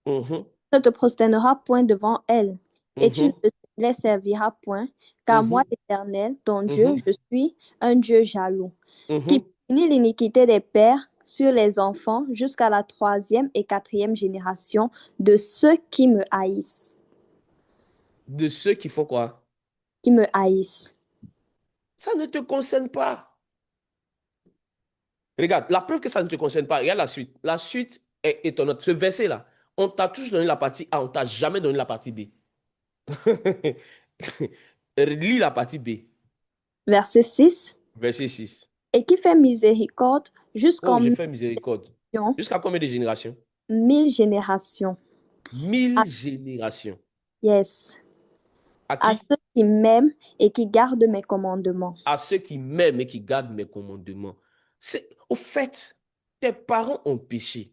Mhm, Tu ne te prosterneras point devant elle, et tu ne mhm, les serviras point, car moi, mhm, l'Éternel, ton Dieu, mhm, je suis un Dieu jaloux, qui mhm. punit l'iniquité des pères sur les enfants jusqu'à la troisième et quatrième génération de ceux qui me haïssent. De ceux qui font quoi? Qui me haïssent. Ça ne te concerne pas. Regarde, la preuve que ça ne te concerne pas, regarde la suite. La suite est étonnante. Ce verset-là, on t'a toujours donné la partie A, on t'a jamais donné la partie B. Lis la partie B, Verset 6. verset 6. Et qui fait miséricorde Oh, jusqu'en j'ai mille fait miséricorde. générations, Jusqu'à combien de générations? 1000 générations. À, 1000 générations. yes. À À qui? ceux qui m'aiment et qui gardent mes commandements. À ceux qui m'aiment et qui gardent mes commandements. Au fait, tes parents ont péché.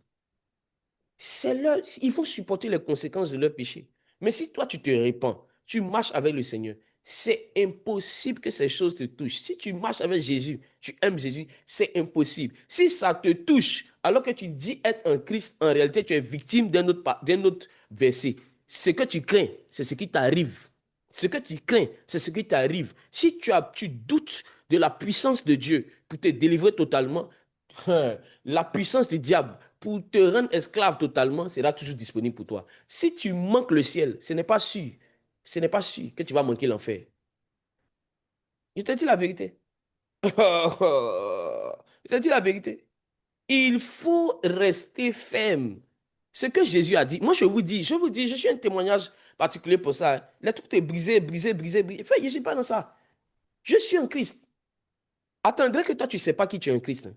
Ils vont supporter les conséquences de leur péché. Mais si toi, tu te répands, tu marches avec le Seigneur, c'est impossible que ces choses te touchent. Si tu marches avec Jésus, tu aimes Jésus, c'est impossible. Si ça te touche, alors que tu dis être un Christ, en réalité, tu es victime d'un autre verset. Ce que tu crains, c'est ce qui t'arrive. Ce que tu crains, c'est ce qui t'arrive. Si tu doutes de la puissance de Dieu pour te délivrer totalement, la puissance du diable pour te rendre esclave totalement sera toujours disponible pour toi. Si tu manques le ciel, ce n'est pas sûr que tu vas manquer l'enfer. Je te dis la vérité. Je te dis la vérité. Il faut rester ferme. Ce que Jésus a dit, moi je suis un témoignage particulier pour ça. Les trucs est brisé, brisé, brisé, brisé. Enfin, je ne suis pas dans ça. Je suis un Christ. Attendrai que toi, tu ne sais pas qui tu es en Christ.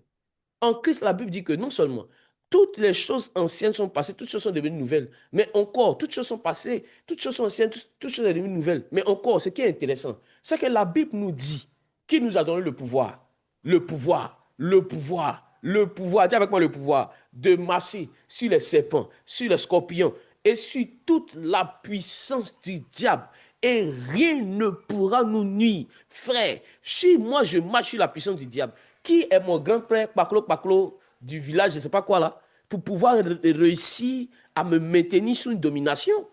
En Christ, la Bible dit que non seulement toutes les choses anciennes sont passées, toutes choses sont devenues nouvelles, mais encore, toutes choses sont passées, toutes choses sont anciennes, toutes choses sont devenues nouvelles. Mais encore, ce qui est intéressant, c'est que la Bible nous dit qui nous a donné le pouvoir, le pouvoir, le pouvoir, le pouvoir, dis avec moi le pouvoir de marcher sur les serpents, sur les scorpions et sur toute la puissance du diable. Et rien ne pourra nous nuire. Frère, si moi je marche sur la puissance du diable, qui est mon grand-père Paclo Paclo du village, je ne sais pas quoi là, pour pouvoir réussir à me maintenir sous une domination?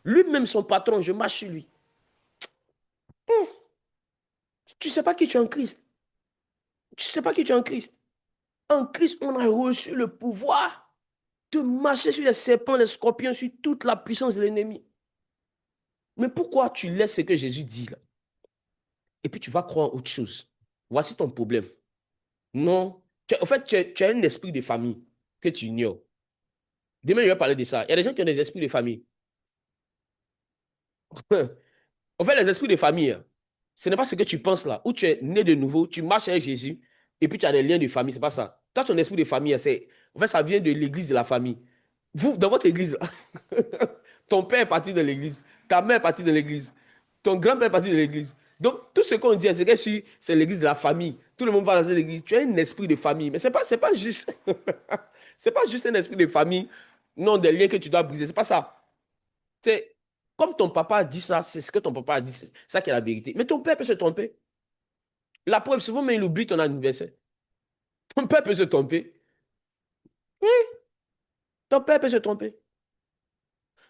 Lui-même, son patron, je marche sur lui. Tu ne sais pas qui tu es en Christ. Tu ne sais pas qui tu es en Christ. En Christ, on a reçu le pouvoir de marcher sur les serpents, les scorpions, sur toute la puissance de l'ennemi. Mais pourquoi tu laisses ce que Jésus dit là? Et puis tu vas croire autre chose. Voici ton problème. Non. En fait, tu as un esprit de famille que tu ignores. Demain, je vais parler de ça. Il y a des gens qui ont des esprits de famille. En fait, les esprits de famille, hein, ce n'est pas ce que tu penses là, où tu es né de nouveau, tu marches avec Jésus, et puis tu as des liens de famille, c'est pas ça. Toi, ton esprit de famille, en fait, ça vient de l'église de la famille. Vous, dans votre église, ton père est parti de l'église, ta mère est partie de l'église, ton grand-père est parti de l'église. Donc, tout ce qu'on dit, c'est que c'est l'église de la famille. Tout le monde va dans l'église. Tu as un esprit de famille. Mais c'est pas juste, c'est pas juste un esprit de famille, non, des liens que tu dois briser. C'est pas ça. C'est comme ton papa a dit ça, c'est ce que ton papa a dit, c'est ça qui est la vérité. Mais ton père peut se tromper. La preuve, souvent, mais il oublie ton anniversaire. Ton père peut se tromper. Oui, ton père peut se tromper.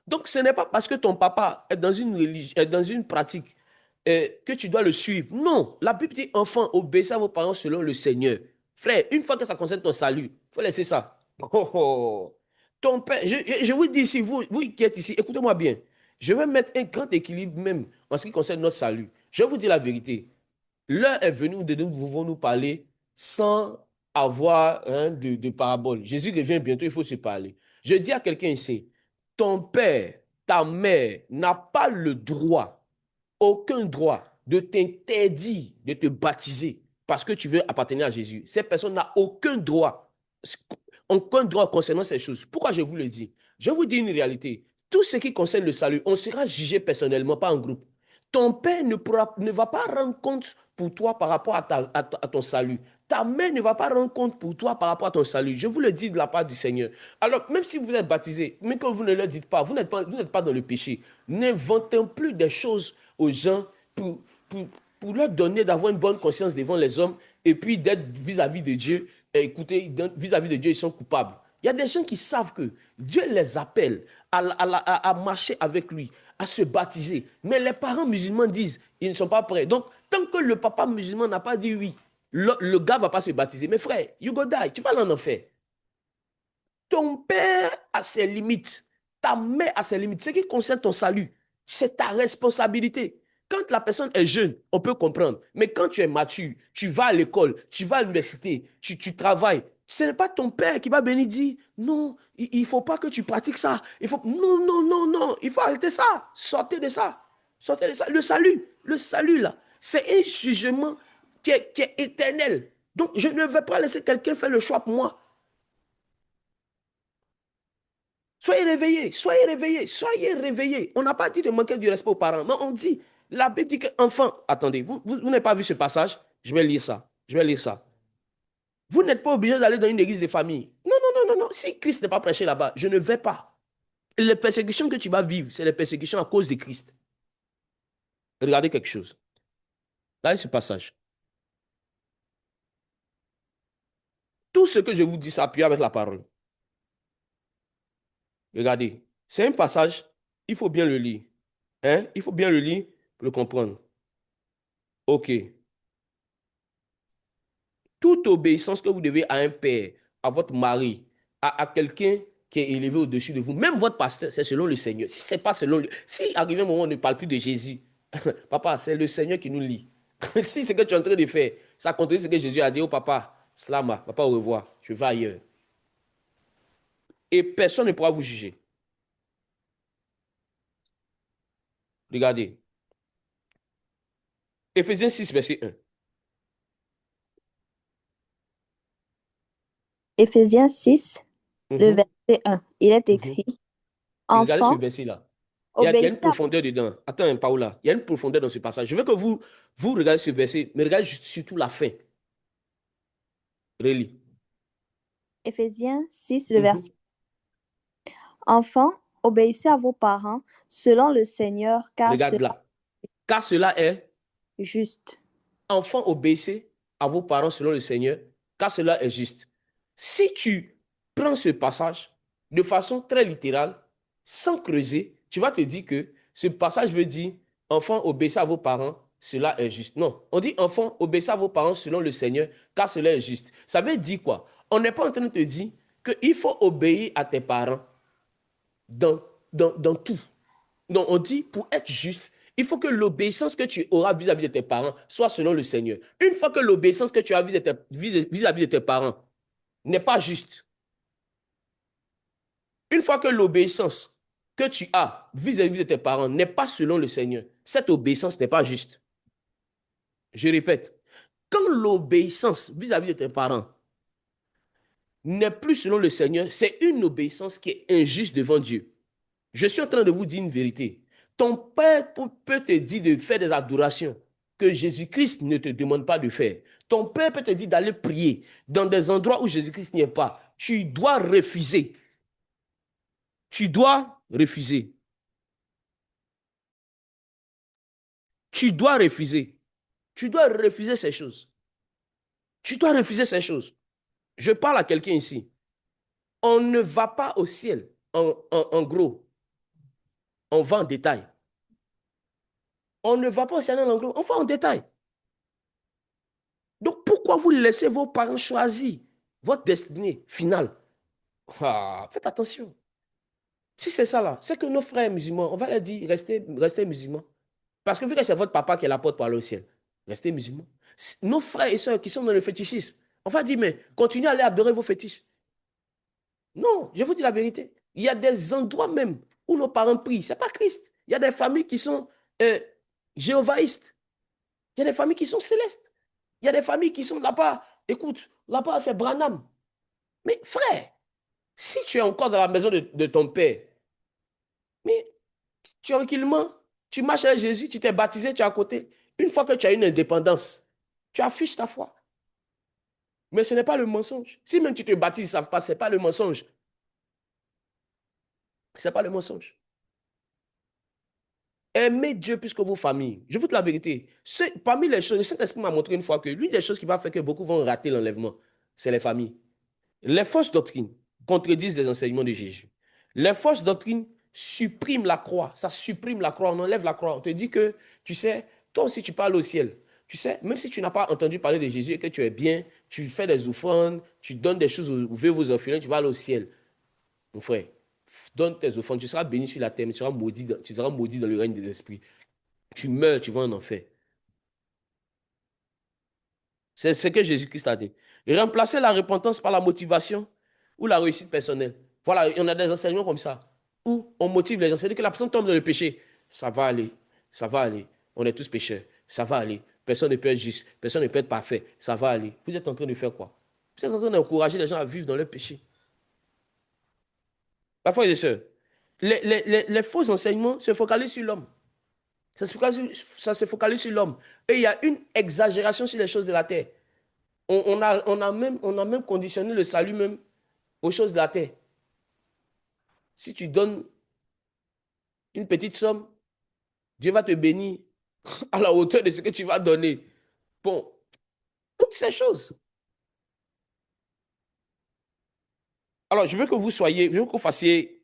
Donc, ce n'est pas parce que ton papa est dans une religion, est dans une pratique que tu dois le suivre. Non, la Bible dit, enfant, obéissez à vos parents selon le Seigneur. Frère, une fois que ça concerne ton salut, il faut laisser ça. Oh, oh. Ton père, je vous dis ici, vous qui êtes ici, écoutez-moi bien. Je vais mettre un grand équilibre même en ce qui concerne notre salut. Je vais vous dire la vérité. L'heure est venue où nous pouvons nous parler sans avoir hein, de parabole. Jésus revient bientôt, il faut se parler. Je dis à quelqu'un ici, ton père, ta mère n'a pas le droit, aucun droit de t'interdire de te baptiser parce que tu veux appartenir à Jésus. Cette personne n'a aucun droit concernant ces choses. Pourquoi je vous le dis? Je vous dis une réalité. Tout ce qui concerne le salut, on sera jugé personnellement, pas en groupe. Ton père ne va pas rendre compte pour toi par rapport à ton salut. Ta mère ne va pas rendre compte pour toi par rapport à ton salut. Je vous le dis de la part du Seigneur. Alors, même si vous êtes baptisé, mais que vous ne le dites pas, vous n'êtes pas dans le péché. N'inventez plus des choses aux gens pour, pour, pour leur donner d'avoir une bonne conscience devant les hommes et puis d'être vis-à-vis de Dieu. Et écoutez, vis-à-vis de Dieu, ils sont coupables. Il y a des gens qui savent que Dieu les appelle à marcher avec lui, à se baptiser. Mais les parents musulmans disent, ils ne sont pas prêts. Donc, tant que le papa musulman n'a pas dit oui, le gars ne va pas se baptiser. Mais frère, you go die, tu vas en enfer. Ton père a ses limites, ta mère a ses limites. Ce qui concerne ton salut, c'est ta responsabilité. Quand la personne est jeune, on peut comprendre. Mais quand tu es mature, tu vas à l'école, tu vas à l'université, tu travailles, ce n'est pas ton père qui va venir dire, non, il ne faut pas que tu pratiques ça. Il faut, non, non, non, non, il faut arrêter ça. Sortez de ça. Sortez de ça. Le salut là, c'est un jugement qui est éternel. Donc, je ne vais pas laisser quelqu'un faire le choix pour moi. Soyez réveillés, soyez réveillés, soyez réveillés. On n'a pas dit de manquer du respect aux parents, mais on dit, la Bible dit qu'enfant, attendez, vous n'avez pas vu ce passage? Je vais lire ça, je vais lire ça. Vous n'êtes pas obligé d'aller dans une église de famille. Non, non, non, non, non. Si Christ n'est pas prêché là-bas, je ne vais pas. Les persécutions que tu vas vivre, c'est les persécutions à cause de Christ. Regardez quelque chose. Là, ce passage. Tout ce que je vous dis s'appuie avec la parole. Regardez, c'est un passage, il faut bien le lire. Hein? Il faut bien le lire pour le comprendre. OK. Toute obéissance que vous devez à un père, à votre mari, à quelqu'un qui est élevé au-dessus de vous, même votre pasteur, c'est selon le Seigneur. Si c'est pas selon lui, si arrivé un moment où on ne parle plus de Jésus, papa, c'est le Seigneur qui nous lie. Si ce que tu es en train de faire, ça contredit ce que Jésus a dit au papa, Slama, papa, au revoir, je vais ailleurs. Et personne ne pourra vous juger. Regardez. Éphésiens 6, verset 1. Éphésiens 6, le Mhm, verset 1. Il est mhm. écrit, Et regardez ce Enfants, verset-là. Il y a une obéissez à... profondeur dedans. Attends, Paola. Il y a une profondeur dans ce passage. Je veux que vous regardez ce verset, mais regardez surtout la fin. Relis. Éphésiens 6, le Mhm. verset. Enfants, obéissez à vos parents selon le Seigneur, car c'est Regarde là. Car cela est, juste. enfants, obéissez à vos parents selon le Seigneur, car cela est juste. Si tu prends ce passage de façon très littérale, sans creuser, tu vas te dire que ce passage veut dire, enfants, obéissez à vos parents, cela est juste. Non, on dit, enfants, obéissez à vos parents selon le Seigneur, car cela est juste. Ça veut dire quoi? On n'est pas en train de te dire qu'il faut obéir à tes parents dans, dans tout. Donc, on dit, pour être juste, il faut que l'obéissance que tu auras vis-à-vis de tes parents soit selon le Seigneur. Une fois que l'obéissance que tu as vis-à-vis de tes parents n'est pas juste, une fois que l'obéissance que tu as vis-à-vis de tes parents n'est pas selon le Seigneur, cette obéissance n'est pas juste. Je répète, quand l'obéissance vis-à-vis de tes parents n'est plus selon le Seigneur, c'est une obéissance qui est injuste devant Dieu. Je suis en train de vous dire une vérité. Ton père peut te dire de faire des adorations que Jésus-Christ ne te demande pas de faire. Ton père peut te dire d'aller prier dans des endroits où Jésus-Christ n'y est pas. Tu dois refuser. Tu dois refuser. Tu dois refuser. Tu dois refuser ces choses. Tu dois refuser ces choses. Je parle à quelqu'un ici. On ne va pas au ciel en gros. On va en détail. On ne va pas au ciel en gros. On va en détail. Donc, pourquoi vous laissez vos parents choisir votre destinée finale? Ah, faites attention. Si c'est ça là, c'est que nos frères musulmans, on va leur dire, restez musulmans. Parce que vu que c'est votre papa qui est la porte pour aller au ciel, restez musulmans. Nos frères et sœurs qui sont dans le fétichisme, on va dire, mais continuez à aller adorer vos fétiches. Non, je vous dis la vérité. Il y a des endroits même où nos parents prient. Ce n'est pas Christ. Il y a des familles qui sont jéhovaïstes. Il y a des familles qui sont célestes. Il y a des familles qui sont là-bas. Écoute, là-bas, c'est Branham. Mais frère, si tu es encore dans la maison de ton père, mais tranquillement, tu marches avec Jésus, tu t'es baptisé, tu es à côté. Une fois que tu as une indépendance, tu affiches ta foi. Mais ce n'est pas le mensonge. Si même tu te baptises, ils ne savent pas, ce n'est pas le mensonge. Ce n'est pas le mensonge. Aimez Dieu plus que vos familles. Je vous dis la vérité. Parmi les choses, le Saint-Esprit m'a montré une fois que l'une des choses qui va faire que beaucoup vont rater l'enlèvement, c'est les familles. Les fausses doctrines contredisent les enseignements de Jésus. Les fausses doctrines suppriment la croix. Ça supprime la croix. On enlève la croix. On te dit que, tu sais, toi aussi tu parles au ciel. Tu sais, même si tu n'as pas entendu parler de Jésus et que tu es bien, tu fais des offrandes, tu donnes des choses aux veuves, aux orphelins, tu vas aller au ciel. Mon frère, donne tes offrandes. Tu seras béni sur la terre, mais tu seras maudit dans le règne des esprits. Tu meurs, tu vas en enfer. C'est ce que Jésus-Christ a dit. Et remplacer la repentance par la motivation ou la réussite personnelle. Voilà, il y en a des enseignements comme ça, où on motive les gens. C'est-à-dire que la personne tombe dans le péché. Ça va aller, ça va aller. On est tous pécheurs. Ça va aller. Personne ne peut être juste, personne ne peut être parfait. Ça va aller. Vous êtes en train de faire quoi? Vous êtes en train d'encourager les gens à vivre dans leur péché. Parfois, les sœurs, les faux enseignements se focalisent sur l'homme. Ça se focalise sur l'homme. Et il y a une exagération sur les choses de la terre. On a même conditionné le salut même aux choses de la terre. Si tu donnes une petite somme, Dieu va te bénir à la hauteur de ce que tu vas donner. Bon, toutes ces choses. Alors, je veux que vous fassiez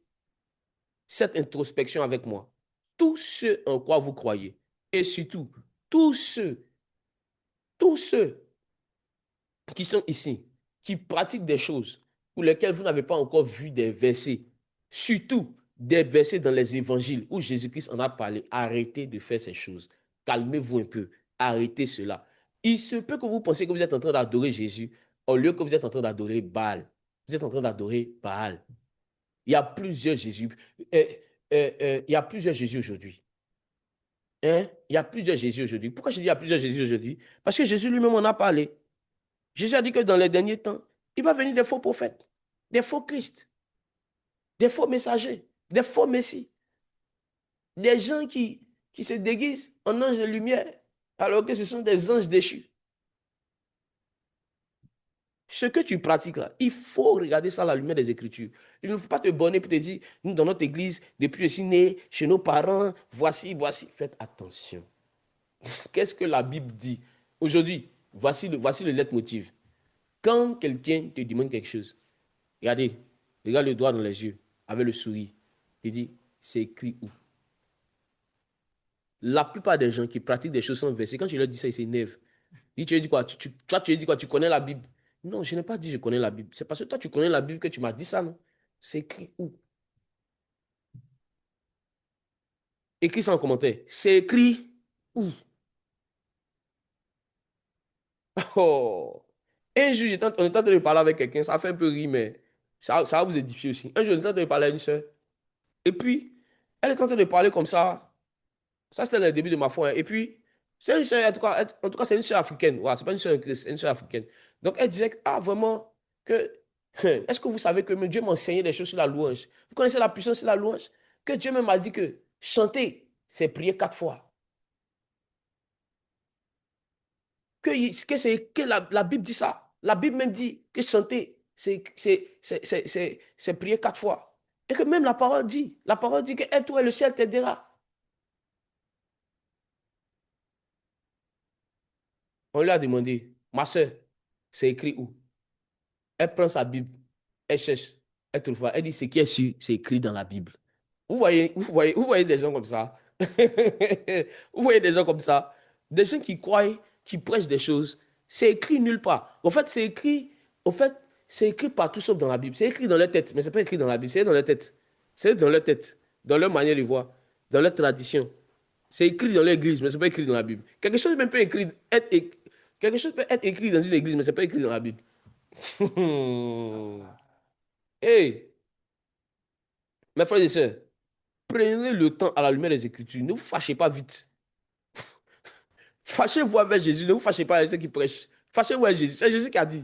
cette introspection avec moi. Tout ce en quoi vous croyez, et surtout, tous ceux qui sont ici, qui pratiquent des choses pour lesquelles vous n'avez pas encore vu des versets, surtout des versets dans les évangiles où Jésus-Christ en a parlé. Arrêtez de faire ces choses. Calmez-vous un peu. Arrêtez cela. Il se peut que vous pensiez que vous êtes en train d'adorer Jésus au lieu que vous êtes en train d'adorer Baal. Vous êtes en train d'adorer Baal. Il y a plusieurs Jésus. Il y a plusieurs Jésus aujourd'hui. Hein? Il y a plusieurs Jésus aujourd'hui. Pourquoi je dis il y a plusieurs Jésus aujourd'hui? Parce que Jésus lui-même en a parlé. Jésus a dit que dans les derniers temps, il va venir des faux prophètes, des faux Christ, des faux messagers, des faux messies, des gens qui se déguisent en anges de lumière, alors que ce sont des anges déchus. Ce que tu pratiques là, il faut regarder ça à la lumière des Écritures. Il ne faut pas te borner pour te dire, nous dans notre église, depuis que je suis né, chez nos parents, voici, voici. Faites attention. Qu'est-ce que la Bible dit? Aujourd'hui, voici le leitmotiv. Quand quelqu'un te demande quelque chose, regardez, regarde le doigt dans les yeux, avec le sourire. Il dit, c'est écrit où? La plupart des gens qui pratiquent des choses sans verset, quand tu leur dis ça, ils s'énervent. Ils tu dis quoi? Toi, tu dis quoi? Tu connais la Bible? Non, je n'ai pas dit je connais la Bible. C'est parce que toi, tu connais la Bible que tu m'as dit ça, non? C'est écrit où? Écris ça en commentaire. C'est écrit où? Oh! Un jour, on était en train de parler avec quelqu'un, ça fait un peu rire, mais ça va vous édifier aussi. Un jour, on était en train de parler à une soeur. Et puis, elle est en train de parler comme ça. Ça, c'était le début de ma foi, hein. Et puis, c'est une sœur, en tout cas, c'est une sœur africaine. Ouais, c'est pas une sœur chrétienne, c'est une sœur africaine. Donc, elle disait que, ah, vraiment, que, est-ce que vous savez que Dieu m'a enseigné des choses sur la louange? Vous connaissez la puissance de la louange? Que Dieu même m'a dit que chanter, c'est prier 4 fois. Que la Bible dit ça. La Bible même dit que chanter, c'est prier 4 fois. Et que même la parole dit que et toi et le ciel t'aidera. On lui a demandé, ma soeur, c'est écrit où? Elle prend sa Bible, elle cherche, elle trouve pas. Elle dit, ce qui est sûr, c'est écrit dans la Bible. Vous voyez des gens comme ça. Vous voyez des gens comme ça. Des gens qui croient, qui prêchent des choses. C'est écrit nulle part. En fait, c'est écrit partout sauf dans la Bible. C'est écrit dans leur tête, mais c'est pas écrit dans la Bible. C'est dans leur tête. C'est dans leur tête, dans leur manière de voir, dans leur tradition. C'est écrit dans l'église, mais c'est pas écrit dans la Bible. Quelque chose peut être écrit dans une église, mais c'est pas écrit dans la Bible. Hey, mes frères et sœurs, prenez le temps à la lumière des Écritures. Ne vous fâchez pas vite. Fâchez-vous avec Jésus. Ne vous fâchez pas avec ceux qui prêchent. Fâchez-vous avec Jésus. C'est Jésus qui a dit.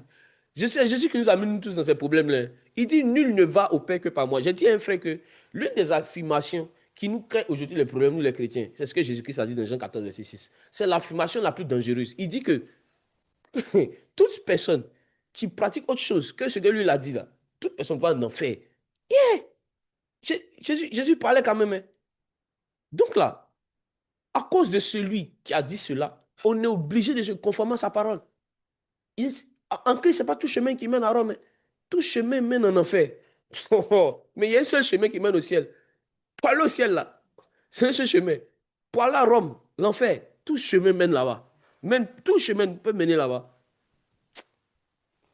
C'est Jésus qui nous amène tous dans ces problèmes-là. Il dit, nul ne va au Père que par moi. J'ai dit à un frère que l'une des affirmations qui nous crée aujourd'hui les problèmes, nous les chrétiens, c'est ce que Jésus-Christ a dit dans Jean 14, verset 6. C'est l'affirmation la plus dangereuse. Il dit que toute personne qui pratique autre chose que ce que lui a dit là, toute personne va en enfer. Yeah! Jésus parlait quand même, hein. Donc là, à cause de celui qui a dit cela, on est obligé de se conformer à sa parole. En Christ, ce n'est pas tout chemin qui mène à Rome, hein. Tout chemin mène en enfer. Oh, oh. Mais il y a un seul chemin qui mène au ciel. Pour aller au ciel, là, c'est un seul chemin. Pour aller à Rome, l'enfer, tout chemin mène là-bas. Même tout chemin peut mener là-bas.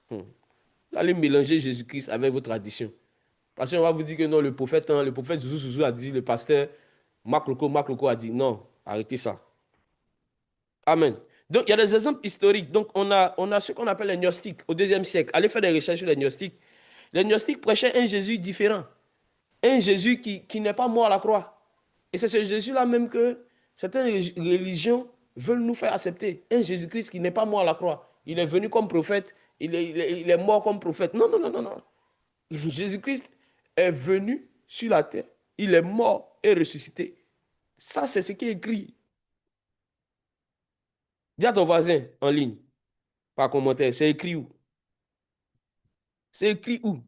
Hmm. Allez mélanger Jésus-Christ avec vos traditions. Parce qu'on va vous dire que non, le prophète Zouzou Zouzou a dit, le pasteur Marc Loco a dit, non, arrêtez ça. Amen. Donc, il y a des exemples historiques. Donc, on a ce qu'on appelle les gnostiques au deuxième siècle. Allez faire des recherches sur les gnostiques. Les gnostiques prêchaient un Jésus différent. Un Jésus qui n'est pas mort à la croix. Et c'est ce Jésus-là même que certaines religions veulent nous faire accepter. Un Jésus-Christ qui n'est pas mort à la croix. Il est venu comme prophète, il est mort comme prophète. Non, non, non, non, non. Jésus-Christ est venu sur la terre. Il est mort et ressuscité. Ça, c'est ce qui est écrit. Dis à ton voisin en ligne, par commentaire, c'est écrit où? C'est écrit où?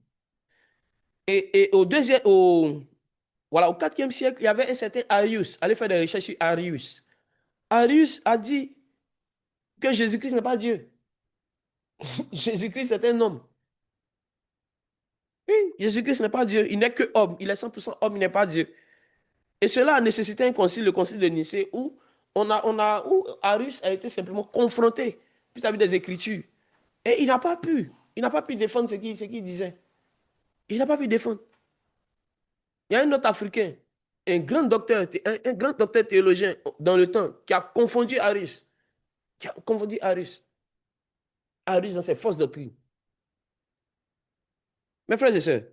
Et voilà, au 4e siècle, il y avait un certain Arius. Allez faire des recherches sur Arius. Arius a dit que Jésus-Christ n'est pas Dieu. Jésus-Christ est un homme. Oui, Jésus-Christ n'est pas Dieu. Il n'est que homme. Il est 100% homme, il n'est pas Dieu. Et cela a nécessité un concile, le concile de Nicée, où où Arius a été simplement confronté vis-à-vis des Écritures. Et il n'a pas pu défendre ce qu'il disait. Il n'a pas pu défendre. Il y a un autre Africain, un grand docteur théologien dans le temps, qui a confondu Arius. Qui a confondu Arius. Arius dans ses fausses doctrines. Mes frères et sœurs,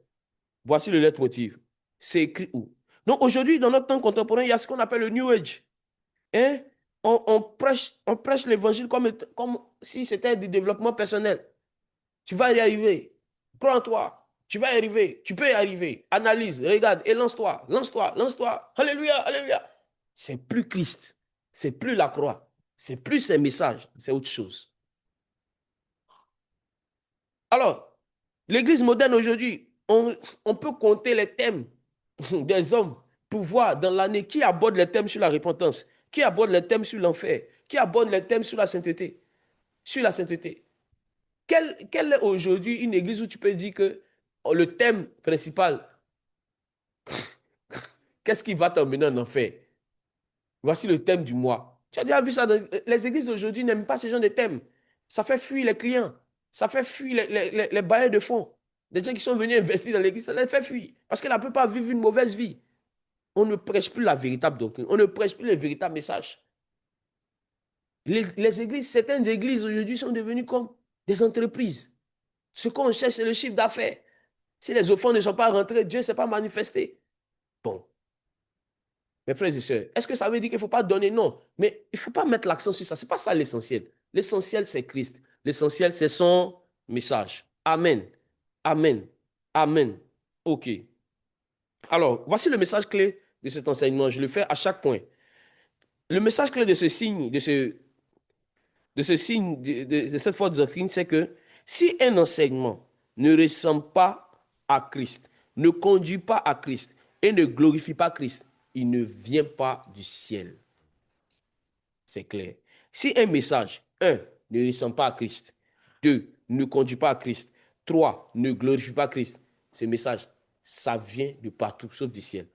voici le leitmotiv. C'est écrit où? Donc aujourd'hui, dans notre temps contemporain, il y a ce qu'on appelle le New Age. Hein? On prêche l'évangile comme si c'était du développement personnel. Tu vas y arriver. Crois en toi. Tu vas y arriver. Tu peux y arriver. Analyse, regarde et lance-toi. Lance-toi, lance-toi. Alléluia, alléluia. C'est plus Christ. C'est plus la croix. C'est plus ses messages. C'est autre chose. Alors, l'Église moderne aujourd'hui, on peut compter les thèmes des hommes pour voir dans l'année qui aborde les thèmes sur la repentance, qui aborde les thèmes sur l'enfer, qui aborde les thèmes sur la sainteté. Sur la sainteté. Quelle est aujourd'hui une église où tu peux dire que le thème principal, qu'est-ce qui va t'emmener en enfer? Voici le thème du mois. Tu as déjà vu ça? Les églises d'aujourd'hui n'aiment pas ce genre de thème. Ça fait fuir les clients. Ça fait fuir les bailleurs de fonds. Des gens qui sont venus investir dans l'église, ça les fait fuir. Parce que la plupart vivent une mauvaise vie. On ne prêche plus la véritable doctrine. On ne prêche plus le véritable message. Les églises, certaines églises aujourd'hui sont devenues comme des entreprises. Ce qu'on cherche, c'est le chiffre d'affaires. Si les offrandes ne sont pas rentrées, Dieu ne s'est pas manifesté. Bon, mes frères et sœurs, est-ce que ça veut dire qu'il ne faut pas donner? Non, mais il ne faut pas mettre l'accent sur ça. Ce n'est pas ça l'essentiel. L'essentiel, c'est Christ. L'essentiel, c'est son message. Amen. Amen. Amen. OK. Alors, voici le message clé de cet enseignement. Je le fais à chaque point. Le message clé de ce signe, de cette forte doctrine, c'est que si un enseignement ne ressemble pas à Christ, ne conduit pas à Christ et ne glorifie pas Christ, il ne vient pas du ciel. C'est clair. Si un message, un, ne ressemble pas à Christ, deux, ne conduit pas à Christ, trois, ne glorifie pas Christ, ce message, ça vient de partout, sauf du ciel.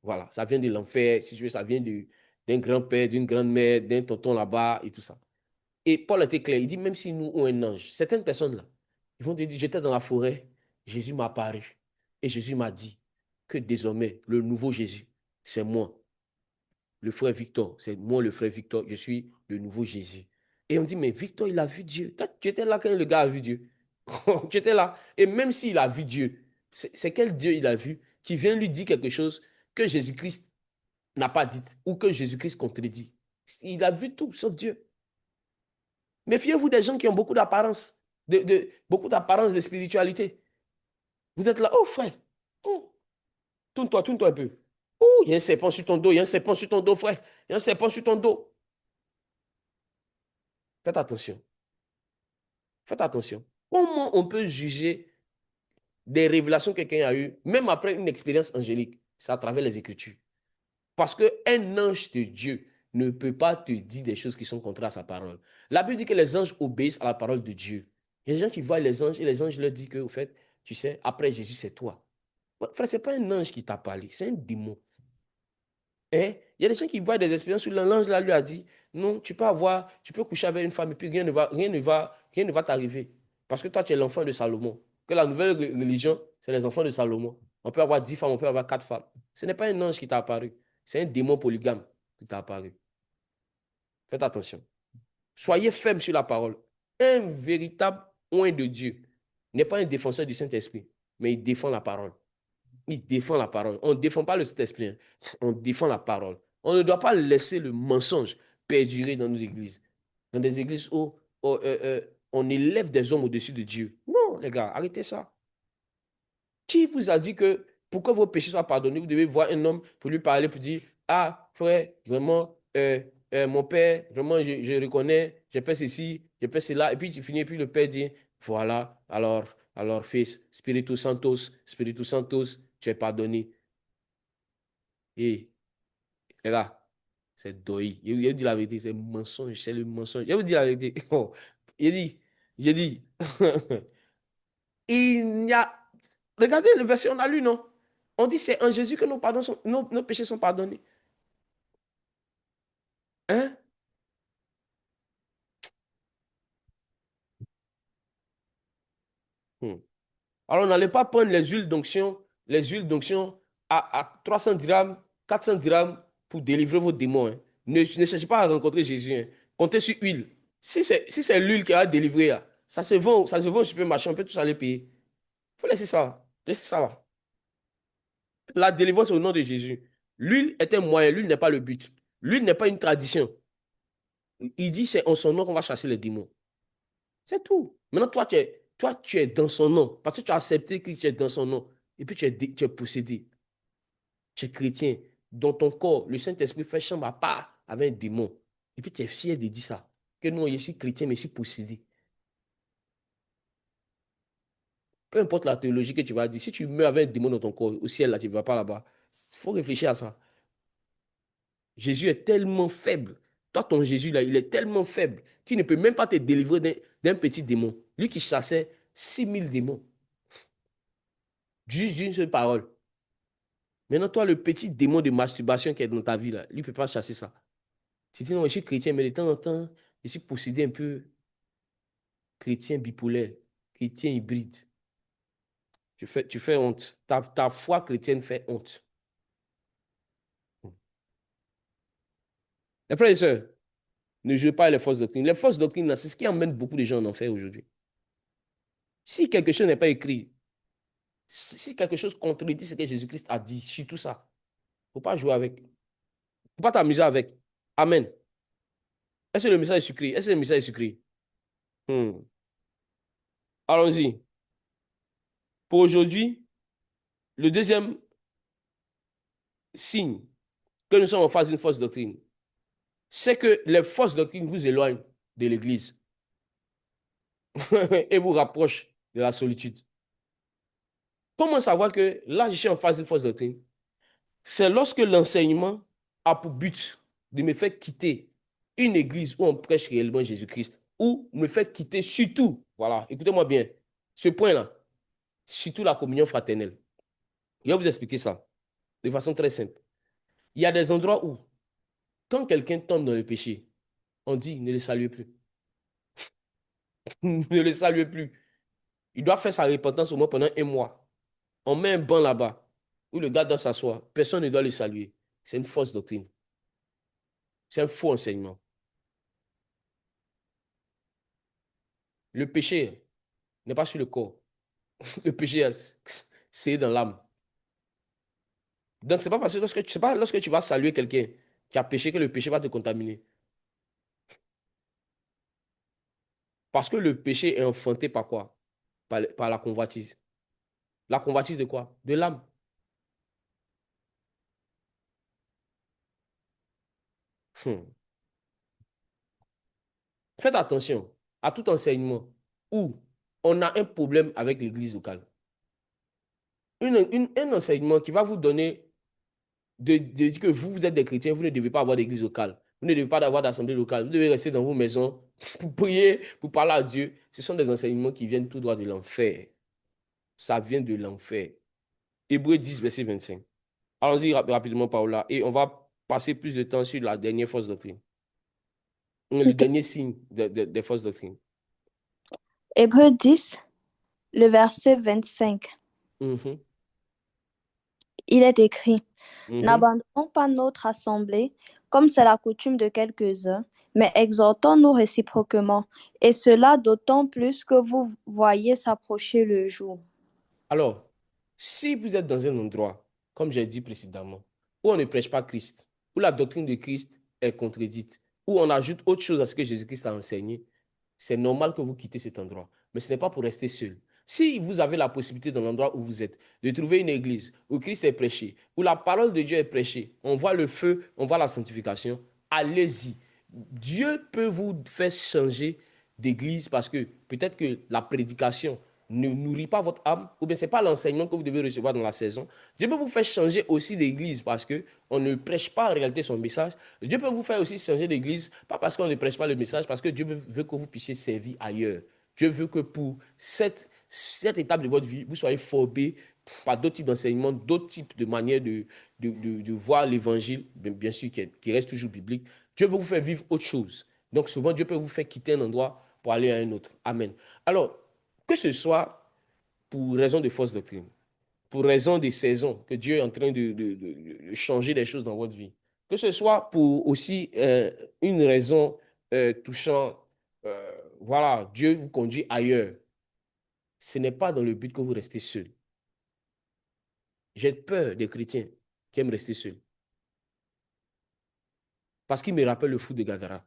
Voilà, ça vient de l'enfer, si tu veux, ça vient d'un grand-père, d'une grand-mère, d'un tonton là-bas et tout ça. Et Paul était clair, il dit, même si nous ou un ange, certaines personnes-là, ils vont te dire, j'étais dans la forêt, Jésus m'a apparu. Et Jésus m'a dit que désormais, le nouveau Jésus, c'est moi, le frère Victor. C'est moi, le frère Victor, je suis le nouveau Jésus. Et on dit, mais Victor, il a vu Dieu. Toi, tu étais là quand le gars a vu Dieu. Tu étais là. Et même s'il a vu Dieu, c'est quel Dieu il a vu qui vient lui dire quelque chose que Jésus-Christ n'a pas dit ou que Jésus-Christ contredit. Il a vu tout, sauf Dieu. Méfiez-vous des gens qui ont beaucoup d'apparence, beaucoup d'apparence de spiritualité. Vous êtes là, oh frère, oh, tourne-toi un peu. Oh, il y a un serpent sur ton dos, il y a un serpent sur ton dos, frère. Il y a un serpent sur ton dos. Faites attention. Faites attention. Comment on peut juger des révélations que quelqu'un a eues, même après une expérience angélique? C'est à travers les Écritures. Parce qu'un ange de Dieu ne peut pas te dire des choses qui sont contraires à sa parole. La Bible dit que les anges obéissent à la parole de Dieu. Il y a des gens qui voient les anges et les anges leur disent que, au fait, tu sais, après Jésus, c'est toi. Frère, ce n'est pas un ange qui t'a parlé, c'est un démon. Hein? Il y a des gens qui voient des expériences où l'ange là lui a dit, non, tu peux coucher avec une femme et puis rien ne va t'arriver. Parce que toi, tu es l'enfant de Salomon. Que la nouvelle religion, c'est les enfants de Salomon. On peut avoir 10 femmes, on peut avoir 4 femmes. Ce n'est pas un ange qui t'a apparu. C'est un démon polygame qui t'a apparu. Faites attention. Soyez ferme sur la parole. Un véritable oint de Dieu n'est pas un défenseur du Saint-Esprit, mais il défend la parole. Il défend la parole. On ne défend pas le Saint-Esprit, hein. On défend la parole. On ne doit pas laisser le mensonge perdurer dans nos églises. Dans des églises où on élève des hommes au-dessus de Dieu. Non, les gars, arrêtez ça. Qui vous a dit que pour que vos péchés soient pardonnés, vous devez voir un homme pour lui parler, pour dire, ah, frère, vraiment, mon père, vraiment, je reconnais, j'ai fait ceci, j'ai fait cela. Et puis tu finis, et puis le père dit, voilà, alors fils, Spiritus Santos, tu es pardonné. Et là, c'est deuil. Il dit la vérité, c'est mensonge, c'est le mensonge. Je vous dis la vérité. Oh, j'ai dit, il n'y a. Regardez le verset, on a lu, non? On dit c'est en Jésus que nos péchés sont pardonnés. Hein? Hmm. Alors, on n'allait pas prendre les huiles d'onction à 300 dirhams, 400 dirhams pour délivrer vos démons, hein. Ne cherchez pas à rencontrer Jésus, hein. Comptez sur huile. Si c'est l'huile qui a délivré, là, ça se vend au supermarché, on peut tous aller payer. Il faut laisser ça. Laissez ça là. La délivrance au nom de Jésus. L'huile est un moyen, l'huile n'est pas le but. L'huile n'est pas une tradition. Il dit c'est en son nom qu'on va chasser les démons. C'est tout. Maintenant, toi, tu es dans son nom. Parce que tu as accepté que tu es dans son nom. Et puis tu es possédé. Tu es chrétien. Dans ton corps, le Saint-Esprit fait chambre à part avec un démon. Et puis tu es fier de dire ça. Que non, je suis chrétien, mais je suis possédé. Peu importe la théologie que tu vas dire, si tu meurs avec un démon dans ton corps, au ciel, là, tu ne vas pas là-bas. Il faut réfléchir à ça. Jésus est tellement faible. Toi, ton Jésus, là, il est tellement faible qu'il ne peut même pas te délivrer d'un petit démon. Lui qui chassait 6000 démons. Juste d'une seule parole. Maintenant, toi, le petit démon de masturbation qui est dans ta vie, là, lui ne peut pas chasser ça. Tu dis, non, je suis chrétien, mais de temps en temps, je suis possédé un peu chrétien bipolaire, chrétien hybride. Tu fais honte. Ta foi chrétienne fait honte. Les frères et sœurs, ne jouez pas les fausses doctrines. Les fausses doctrines, là, c'est ce qui emmène beaucoup de gens en enfer aujourd'hui. Si quelque chose n'est pas écrit, si quelque chose contredit ce que Jésus-Christ a dit sur tout ça, il ne faut pas jouer avec. Il ne faut pas t'amuser avec. Amen. Est-ce que le message est sucré? Est-ce que le message est sucré? Hmm. Allons-y. Pour aujourd'hui, le deuxième signe que nous sommes en face d'une fausse doctrine, c'est que les fausses doctrines vous éloignent de l'Église et vous rapprochent de la solitude. Comment savoir que là, je suis en face d'une fausse doctrine? C'est lorsque l'enseignement a pour but de me faire quitter une église où on prêche réellement Jésus-Christ, ou me faire quitter surtout, voilà, écoutez-moi bien, ce point-là, surtout la communion fraternelle. Je vais vous expliquer ça de façon très simple. Il y a des endroits où, quand quelqu'un tombe dans le péché, on dit ne le saluez plus. Ne le saluez plus. Il doit faire sa repentance au moins pendant un mois. On met un banc là-bas où le gars doit s'asseoir. Personne ne doit le saluer. C'est une fausse doctrine. C'est un faux enseignement. Le péché n'est pas sur le corps. Le péché, c'est dans l'âme. Donc, c'est pas parce que c'est pas lorsque tu vas saluer quelqu'un qui a péché que le péché va te contaminer. Parce que le péché est enfanté par quoi? Par la convoitise. La convoitise de quoi? De l'âme. Hmm. Faites attention à tout enseignement où on a un problème avec l'église locale. Un enseignement qui va vous donner de dire que vous êtes des chrétiens, vous ne devez pas avoir d'église locale. Vous ne devez pas avoir d'assemblée locale. Vous devez rester dans vos maisons pour prier, pour parler à Dieu. Ce sont des enseignements qui viennent tout droit de l'enfer. ça vient de l'enfer. Hébreux 10, verset 25. Allons-y rapidement, Paola, et on va passer plus de temps sur la dernière fausse doctrine. Le Ok. dernier signe des fausses doctrines. Hébreux 10, le verset 25. Mhm, Il est écrit, mhm. n'abandonnons pas notre assemblée, comme c'est la coutume de quelques-uns, mais exhortons-nous réciproquement, et cela d'autant plus que vous voyez s'approcher le jour. Alors, si vous êtes dans un endroit, comme j'ai dit précédemment, où on ne prêche pas Christ, où la doctrine de Christ est contredite, où on ajoute autre chose à ce que Jésus-Christ a enseigné, c'est normal que vous quittez cet endroit. Mais ce n'est pas pour rester seul. Si vous avez la possibilité dans l'endroit où vous êtes, de trouver une église où Christ est prêché, où la parole de Dieu est prêchée, on voit le feu, on voit la sanctification, allez-y. Dieu peut vous faire changer d'église parce que peut-être que la prédication ne nourrit pas votre âme, ou bien ce n'est pas l'enseignement que vous devez recevoir dans la saison. Dieu peut vous faire changer aussi d'église parce qu'on ne prêche pas en réalité son message. Dieu peut vous faire aussi changer d'église, pas parce qu'on ne prêche pas le message, parce que Dieu veut que vous puissiez servir ailleurs. Dieu veut que pour cette étape de votre vie, vous soyez formés par d'autres types d'enseignements, d'autres types de manières de voir l'évangile, bien sûr, qui reste toujours biblique. Dieu veut vous faire vivre autre chose. Donc souvent, Dieu peut vous faire quitter un endroit pour aller à un autre. Amen. Alors, que ce soit pour raison de fausse doctrine, pour raison des saisons, que Dieu est en train de changer des choses dans votre vie, que ce soit pour aussi une raison touchant, voilà, Dieu vous conduit ailleurs, ce n'est pas dans le but que vous restez seul. J'ai peur des chrétiens qui aiment rester seuls, parce qu'ils me rappellent le fou de Gadara.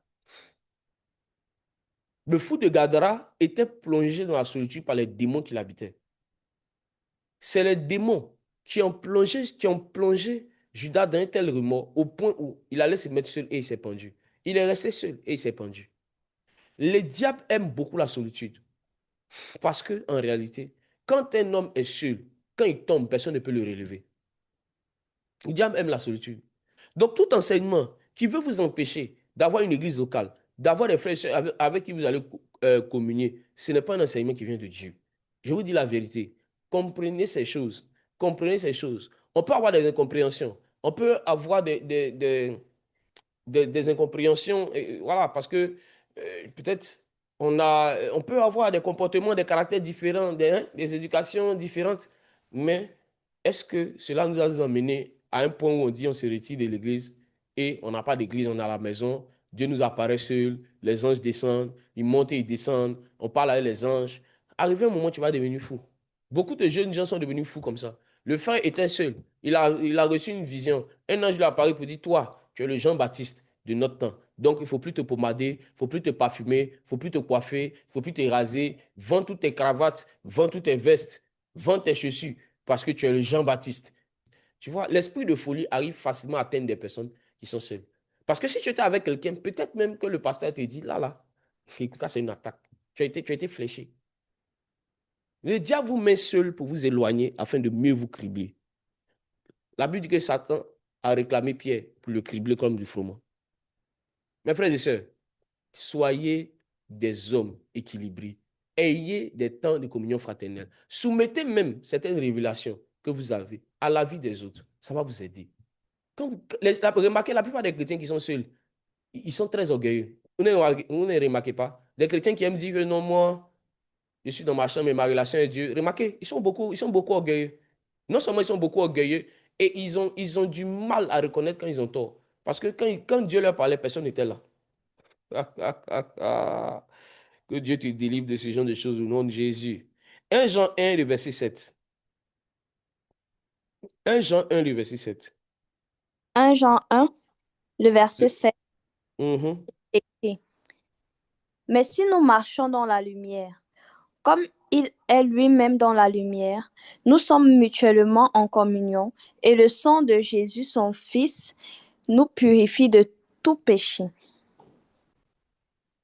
Le fou de Gadara était plongé dans la solitude par les démons qui l'habitaient. C'est les démons qui ont plongé Judas dans un tel remords au point où il allait se mettre seul et il s'est pendu. Il est resté seul et il s'est pendu. Les diables aiment beaucoup la solitude parce que en réalité, quand un homme est seul, quand il tombe, personne ne peut le relever. Le diable aime la solitude. Donc, tout enseignement qui veut vous empêcher d'avoir une église locale, d'avoir des frères et sœurs avec qui vous allez communier, ce n'est pas un enseignement qui vient de Dieu. Je vous dis la vérité. Comprenez ces choses. Comprenez ces choses. On peut avoir des incompréhensions. On peut avoir des incompréhensions. Voilà, parce que peut-être on peut avoir des comportements, des caractères différents, des éducations différentes. Mais est-ce que cela nous a nous emmené à un point où on dit on se retire de l'église et on n'a pas d'église, on est à la maison, Dieu nous apparaît seul, les anges descendent, ils montent et ils descendent, on parle avec les anges. Arrivé un moment, tu vas devenir fou. Beaucoup de jeunes gens sont devenus fous comme ça. Le frère était seul. Il a reçu une vision. Un ange lui apparaît pour dire, toi, tu es le Jean-Baptiste de notre temps. Donc, il ne faut plus te pomader, il ne faut plus te parfumer, il ne faut plus te coiffer, il ne faut plus te raser. Vends toutes tes cravates, vends toutes tes vestes, vends tes chaussures, parce que tu es le Jean-Baptiste. Tu vois, l'esprit de folie arrive facilement à atteindre des personnes qui sont seules. Parce que si tu étais avec quelqu'un, peut-être même que le pasteur te dit, là, écoute, ça c'est une attaque. Tu as été fléché. Le diable vous met seul pour vous éloigner afin de mieux vous cribler. La Bible dit que Satan a réclamé Pierre pour le cribler comme du froment. Mes frères et sœurs, soyez des hommes équilibrés. Ayez des temps de communion fraternelle. Soumettez même certaines révélations que vous avez à la vie des autres. Ça va vous aider. Remarquez, la plupart des chrétiens qui sont seuls, ils sont très orgueilleux. Vous ne remarquez pas? Des chrétiens qui aiment dire que non, moi, je suis dans ma chambre et ma relation est Dieu. Remarquez, ils sont beaucoup orgueilleux. Non seulement ils sont beaucoup orgueilleux, et ils ont du mal à reconnaître quand ils ont tort. Parce que quand Dieu leur parlait, personne n'était là. Que Dieu te délivre de ce genre de choses au nom de Jésus. 1 Jean 1, le verset 7. 1 Jean 1, le verset 7. 1 Jean 1, le verset Le- 7 Mhm. écrit, mais si nous marchons dans la lumière, comme il est lui-même dans la lumière, nous sommes mutuellement en communion, et le sang de Jésus, son Fils, nous purifie de tout péché.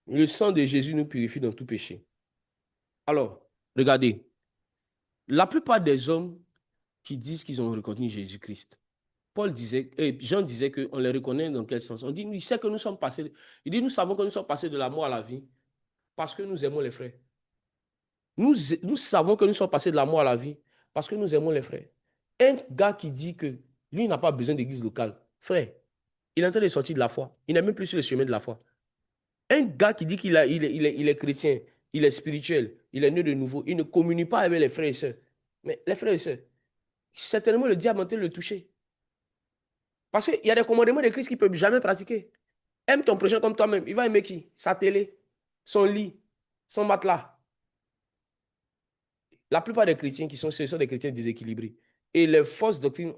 Le sang de Jésus nous purifie dans tout péché. Alors, regardez, la plupart des hommes qui disent qu'ils ont reconnu Jésus-Christ, Paul disait, et Jean disait qu'on les reconnaît dans quel sens? On dit, il sait que nous sommes passés, il dit, nous savons que nous sommes passés de la mort à la vie parce que nous aimons les frères. Nous savons que nous sommes passés de la mort à la vie parce que nous aimons les frères. Un gars qui dit que lui n'a pas besoin d'église locale, frère, il est en train de sortir de la foi. Il n'est même plus sur le chemin de la foi. Un gars qui dit il est chrétien, il est spirituel, il est né de nouveau, il ne communie pas avec les frères et sœurs. Mais les frères et sœurs, certainement le diable est en train de le toucher. Parce qu'il y a des commandements de Christ qu'il ne peut jamais pratiquer. Aime ton prochain comme toi-même. Il va aimer qui? Sa télé, son lit, son matelas. La plupart des chrétiens qui sont, ce sont des chrétiens déséquilibrés. Et les fausses doctrines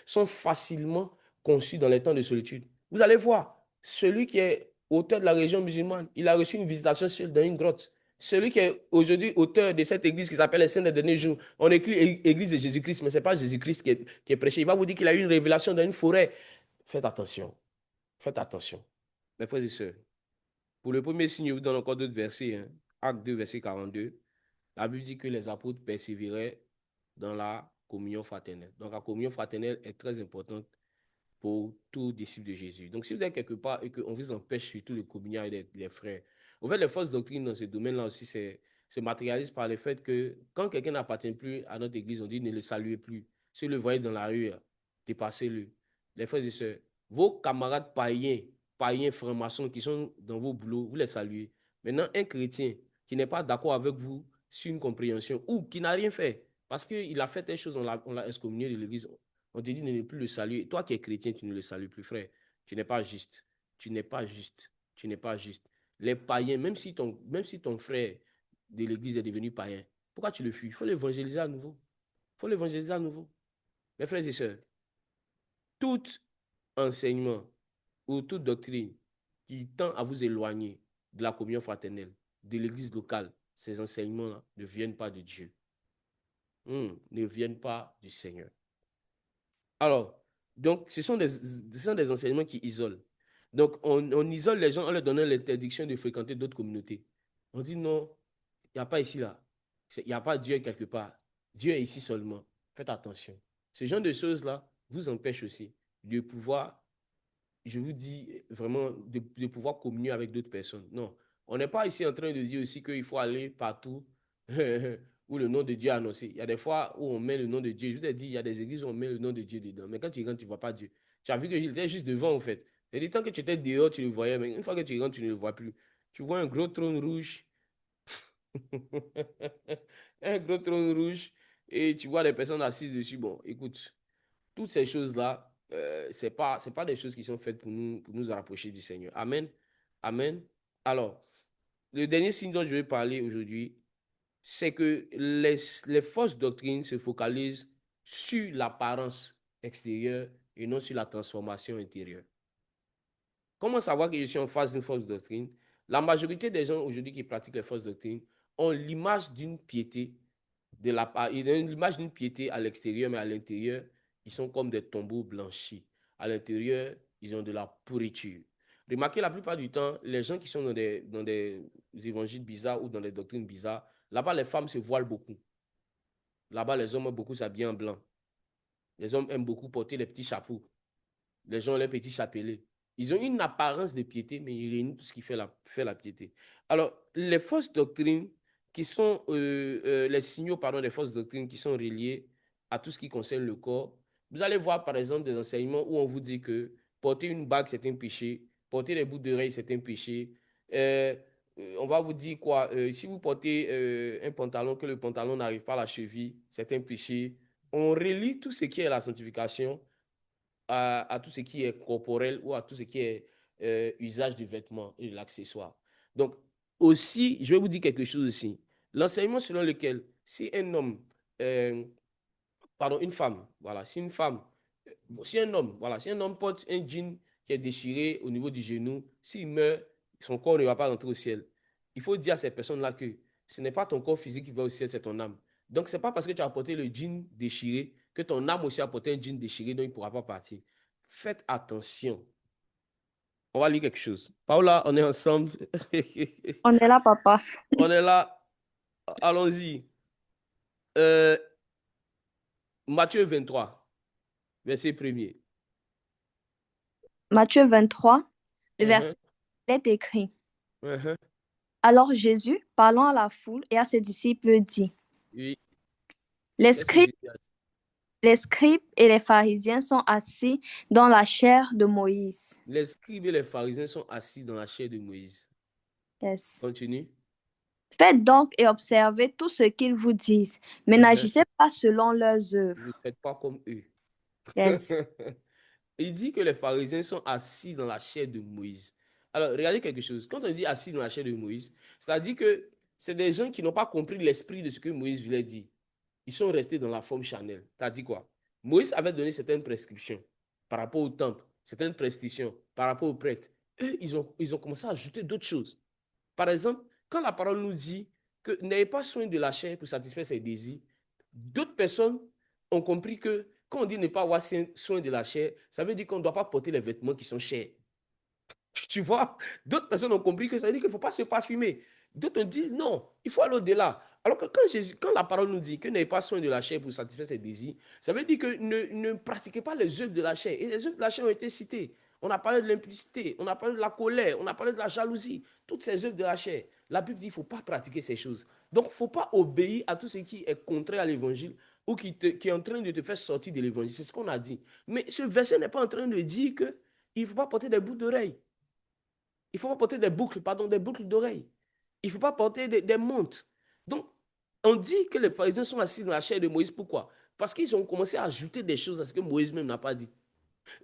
sont facilement conçues dans les temps de solitude. Vous allez voir, celui qui est auteur de la religion musulmane, il a reçu une visitation dans une grotte. Celui qui est aujourd'hui auteur de cette église qui s'appelle les Saints des derniers jours, on écrit Église de Jésus-Christ, mais ce n'est pas Jésus-Christ qui est prêché. Il va vous dire qu'il a eu une révélation dans une forêt. Faites attention. Faites attention. Mes frères et sœurs, pour le premier signe, je vous donne encore d'autres versets. Hein. Acte 2, verset 42. La Bible dit que les apôtres persévéraient dans la communion fraternelle. Donc la communion fraternelle est très importante pour tout disciple de Jésus. Donc si vous êtes quelque part et qu'on vous empêche surtout de communier avec les frères, en fait, les fausses doctrines dans ce domaine-là aussi se matérialisent par le fait que quand quelqu'un n'appartient plus à notre église, on dit ne le saluez plus. Si vous le voyez dans la rue, dépassez-le. Les frères et sœurs, vos camarades païens francs-maçons qui sont dans vos boulots, vous les saluez. Maintenant, un chrétien qui n'est pas d'accord avec vous sur une compréhension ou qui n'a rien fait, parce qu'il a fait des choses, on l'a excommunié de l'église, on te dit de ne plus le saluer. Toi qui es chrétien, tu ne le salues plus, frère. Tu n'es pas juste. Tu n'es pas juste. Tu n'es pas juste. Les païens, même si ton frère de l'église est devenu païen, pourquoi tu le fuis? Il faut l'évangéliser à nouveau. Il faut l'évangéliser à nouveau. Mes frères et sœurs, tout enseignement ou toute doctrine qui tend à vous éloigner de la communion fraternelle, de l'église locale, ces enseignements-là ne viennent pas de Dieu. Ne viennent pas du Seigneur. Alors, donc, ce sont des enseignements qui isolent. Donc, on isole les gens en leur donnant l'interdiction de fréquenter d'autres communautés. On dit non, il n'y a pas ici, là. Il n'y a pas Dieu quelque part. Dieu est ici seulement. Faites attention. Ce genre de choses-là vous empêche aussi de pouvoir, je vous dis vraiment, de pouvoir communier avec d'autres personnes. Non, on n'est pas ici en train de dire aussi qu'il faut aller partout où le nom de Dieu est annoncé. Il y a des fois où on met le nom de Dieu. Je vous ai dit, il y a des églises où on met le nom de Dieu dedans. Mais quand tu rentres, tu ne vois pas Dieu. Tu as vu que j'étais juste devant, en fait. Et du temps que tu étais dehors, tu le voyais. Mais une fois que tu rentres, tu ne le vois plus. Tu vois un gros trône rouge. Un gros trône rouge. Et tu vois des personnes assises dessus. Bon, écoute, toutes ces choses-là, c'est pas des choses qui sont faites pour nous rapprocher du Seigneur. Amen. Amen. Alors, le dernier signe dont je vais parler aujourd'hui, c'est que les fausses doctrines se focalisent sur l'apparence extérieure et non sur la transformation intérieure. Comment savoir que je suis en face d'une fausse doctrine? La majorité des gens aujourd'hui qui pratiquent les fausses doctrines ont l'image d'une piété ils ont l'image d'une piété à l'extérieur, mais à l'intérieur, ils sont comme des tombeaux blanchis. À l'intérieur, ils ont de la pourriture. Remarquez, la plupart du temps, les gens qui sont dans des évangiles bizarres ou dans des doctrines bizarres, là-bas, les femmes se voilent beaucoup. Là-bas, les hommes aiment beaucoup s'habiller en blanc. Les hommes aiment beaucoup porter les petits chapeaux. Les gens ont les petits chapelets. Ils ont une apparence de piété, mais ils réunissent tout ce qui fait la piété. Alors, les fausses doctrines qui sont, les signaux, pardon, des fausses doctrines qui sont reliés à tout ce qui concerne le corps, vous allez voir, par exemple, des enseignements où on vous dit que porter une bague, c'est un péché, porter des boucles d'oreilles, c'est un péché. Euh, on va vous dire quoi? Si vous portez un pantalon, que le pantalon n'arrive pas à la cheville, c'est un péché. On relie tout ce qui est la sanctification à tout ce qui est corporel ou à tout ce qui est usage du vêtement et de l'accessoire. Donc, aussi, je vais vous dire quelque chose aussi. L'enseignement selon lequel, si un homme, euh, pardon, une femme, voilà, si un homme, voilà, si un homme porte un jean qui est déchiré au niveau du genou, s'il meurt, son corps ne va pas rentrer au ciel. Il faut dire à ces personnes-là que ce n'est pas ton corps physique qui va au ciel, c'est ton âme. Donc, ce n'est pas parce que tu as porté le jean déchiré que ton âme aussi a porté un jean déchiré, donc il ne pourra pas partir. Faites attention. On va lire quelque chose. Paola, on est ensemble. On est là, papa. On est là. Allons-y. Euh, Matthieu 23, verset 1er. Matthieu 23, le verset Mhm, est écrit. mhm, Alors Jésus, parlant à la foule et à ses disciples, dit, Oui. les Qu'est-ce que scribes, Jésus a dit? les scribes et les pharisiens sont assis dans la chair de Moïse. Les scribes et les pharisiens sont assis dans la chair de Moïse. Yes. Continue. Faites donc et observez tout ce qu'ils vous disent, mais n'agissez pas selon leurs Ne œuvres. faites pas comme eux. Yes. Il dit que les pharisiens sont assis dans la chair de Moïse. Alors, regardez quelque chose. Quand on dit assis dans la chair de Moïse, c'est-à-dire que c'est des gens qui n'ont pas compris l'esprit de ce que Moïse voulait dire. Ils sont restés dans la forme charnelle. C'est-à-dire quoi? Moïse avait donné certaines prescriptions par rapport au temple, certaines prescriptions par rapport aux prêtres. Eux, ils ont commencé à ajouter d'autres choses. Par exemple, quand la parole nous dit que n'ayez pas soin de la chair pour satisfaire ses désirs, d'autres personnes ont compris que quand on dit ne pas avoir soin de la chair, ça veut dire qu'on ne doit pas porter les vêtements qui sont chers. Tu vois, d'autres personnes ont compris que ça veut dire qu'il ne faut pas se parfumer. D'autres ont dit non, il faut aller au-delà. Alors que quand la parole nous dit que n'ayez pas soin de la chair pour satisfaire ses désirs, ça veut dire que ne pratiquez pas les œuvres de la chair. Et les œuvres de la chair ont été citées. On a parlé de l'implicité, on a parlé de la colère, on a parlé de la jalousie, toutes ces œuvres de la chair. La Bible dit qu'il ne faut pas pratiquer ces choses. Donc, il ne faut pas obéir à tout ce qui est contraire à l'évangile ou qui est en train de te faire sortir de l'évangile. C'est ce qu'on a dit. Mais ce verset n'est pas en train de dire qu'il ne faut pas porter des boucles d'oreilles. Il ne faut pas porter des boucles, pardon, des boucles d'oreilles. Il ne faut pas porter des montres. Donc, on dit que les pharisiens sont assis dans la chair de Moïse. Pourquoi? Parce qu'ils ont commencé à ajouter des choses à ce que Moïse même n'a pas dit.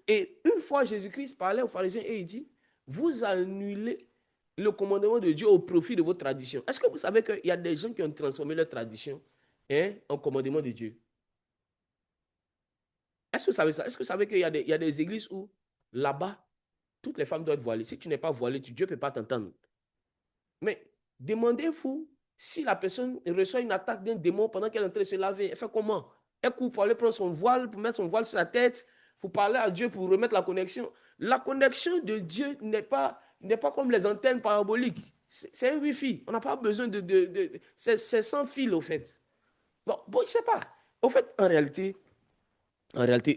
Et une fois, Jésus-Christ parlait aux pharisiens et il dit, vous annulez le commandement de Dieu au profit de votre tradition. Est-ce que vous savez qu'il y a des gens qui ont transformé leur tradition en commandement de Dieu? Est-ce que vous savez ça? Est-ce que vous savez qu'il y a des églises où, là-bas, toutes les femmes doivent être voilées? Si tu n'es pas voilé, Dieu ne peut pas t'entendre. Mais demandez-vous si la personne reçoit une attaque d'un démon pendant qu'elle est en train de se laver. Elle fait comment? Elle court pour aller prendre son voile, pour mettre son voile sur la tête. Il faut parler à Dieu pour remettre la connexion. La connexion de Dieu n'est pas comme les antennes paraboliques. C'est un Wi-Fi. On n'a pas besoin c'est sans fil, au fait. Bon, je ne sais pas. Au fait, en réalité,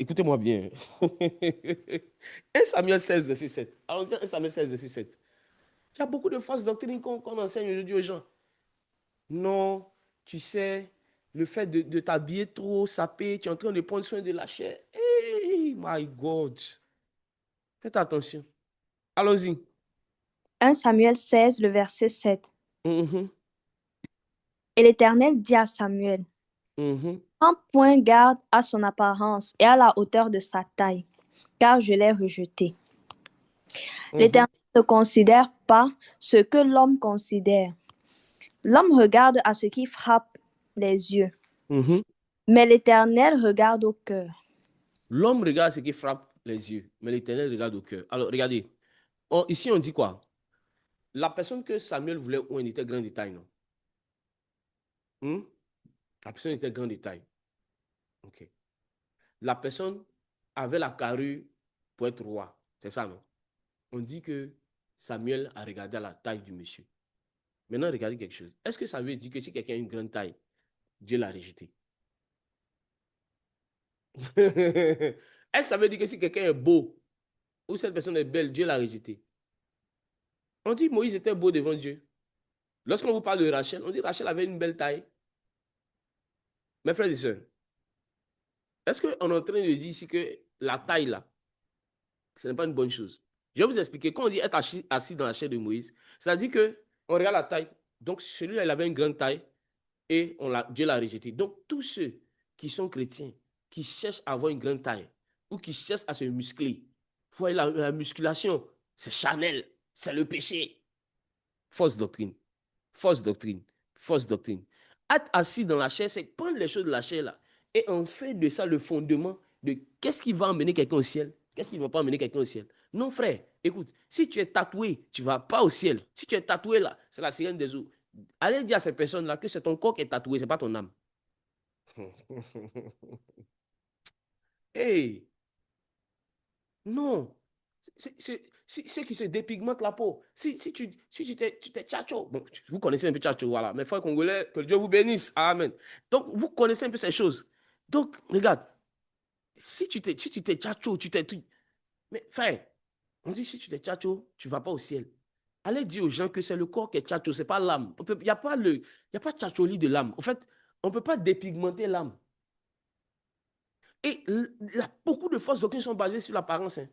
écoutez-moi bien. 1 Samuel 16, verset 7. Allons-y, 1 Samuel 16, verset 7. Il y a beaucoup de fausses doctrines qu'on enseigne aujourd'hui aux gens. Non, tu sais, le fait de t'habiller trop sapé, tu es en train de prendre soin de la chair. Hey, my God. Faites attention. Allons-y. 1 Samuel 16, le verset 7. Mhm, Et l'Éternel dit à Samuel, mhm, prends point garde à son apparence et à la hauteur de sa taille, car je l'ai rejeté. mhm, L'Éternel ne considère pas ce que l'homme considère. L'homme regarde à ce qui frappe les yeux, mhm. mais l'Éternel regarde au cœur. L'homme regarde ce qui frappe les yeux, mais l'Éternel regarde au cœur. Alors, regardez. Ici, on dit quoi? La personne que Samuel voulait oindre était grand détail, non? Hmm? La personne était grand détail. OK. La personne avait la carrure pour être roi. C'est ça, non? On dit que Samuel a regardé à la taille du monsieur. Maintenant, regardez quelque chose. Est-ce que ça veut dire que si quelqu'un a une grande taille, Dieu l'a rejeté? Est-ce que ça veut dire que si quelqu'un est beau ou cette personne est belle, Dieu l'a rejeté? On dit Moïse était beau devant Dieu. Lorsqu'on vous parle de Rachel, on dit Rachel avait une belle taille. Mes frères et sœurs, est-ce qu'on est en train de dire ici que la taille là, ce n'est pas une bonne chose? Je vais vous expliquer. Quand on dit être assis dans la chair de Moïse, ça dit que on regarde la taille. Donc celui-là, il avait une grande taille et Dieu l'a rejeté. Donc tous ceux qui sont chrétiens, qui cherchent à avoir une grande taille ou qui cherchent à se muscler, vous voyez la musculation, c'est charnel, c'est le péché. Fausse doctrine, fausse doctrine, fausse doctrine. Être assis dans la chair, c'est prendre les choses de la chair là et en fait de ça le fondement de qu'est-ce qui va emmener quelqu'un au ciel, qu'est-ce qui ne va pas emmener quelqu'un au ciel. Non, frère, écoute, si tu es tatoué, tu ne vas pas au ciel. Si tu es tatoué là, c'est la sirène des eaux. Allez dire à ces personnes-là que c'est ton corps qui est tatoué, ce n'est pas ton âme. Hey, non. C'est ceux qui se dépigmentent la peau. Si tu t'es tchatcho, bon, vous connaissez un peu tchatcho, voilà. Mes frères congolais, que Dieu vous bénisse. Amen. Donc, vous connaissez un peu ces choses. Donc, regarde, si tu t'es tchatcho, mais frère, on dit si tu t'es tchatcho, tu ne vas pas au ciel. Allez dire aux gens que c'est le corps qui est tchatcho, ce n'est pas l'âme. Il n'y a pas tchatcholi de l'âme. En fait, on ne peut pas dépigmenter l'âme. Et beaucoup de fausses doctrines sont basées sur l'apparence. Hein.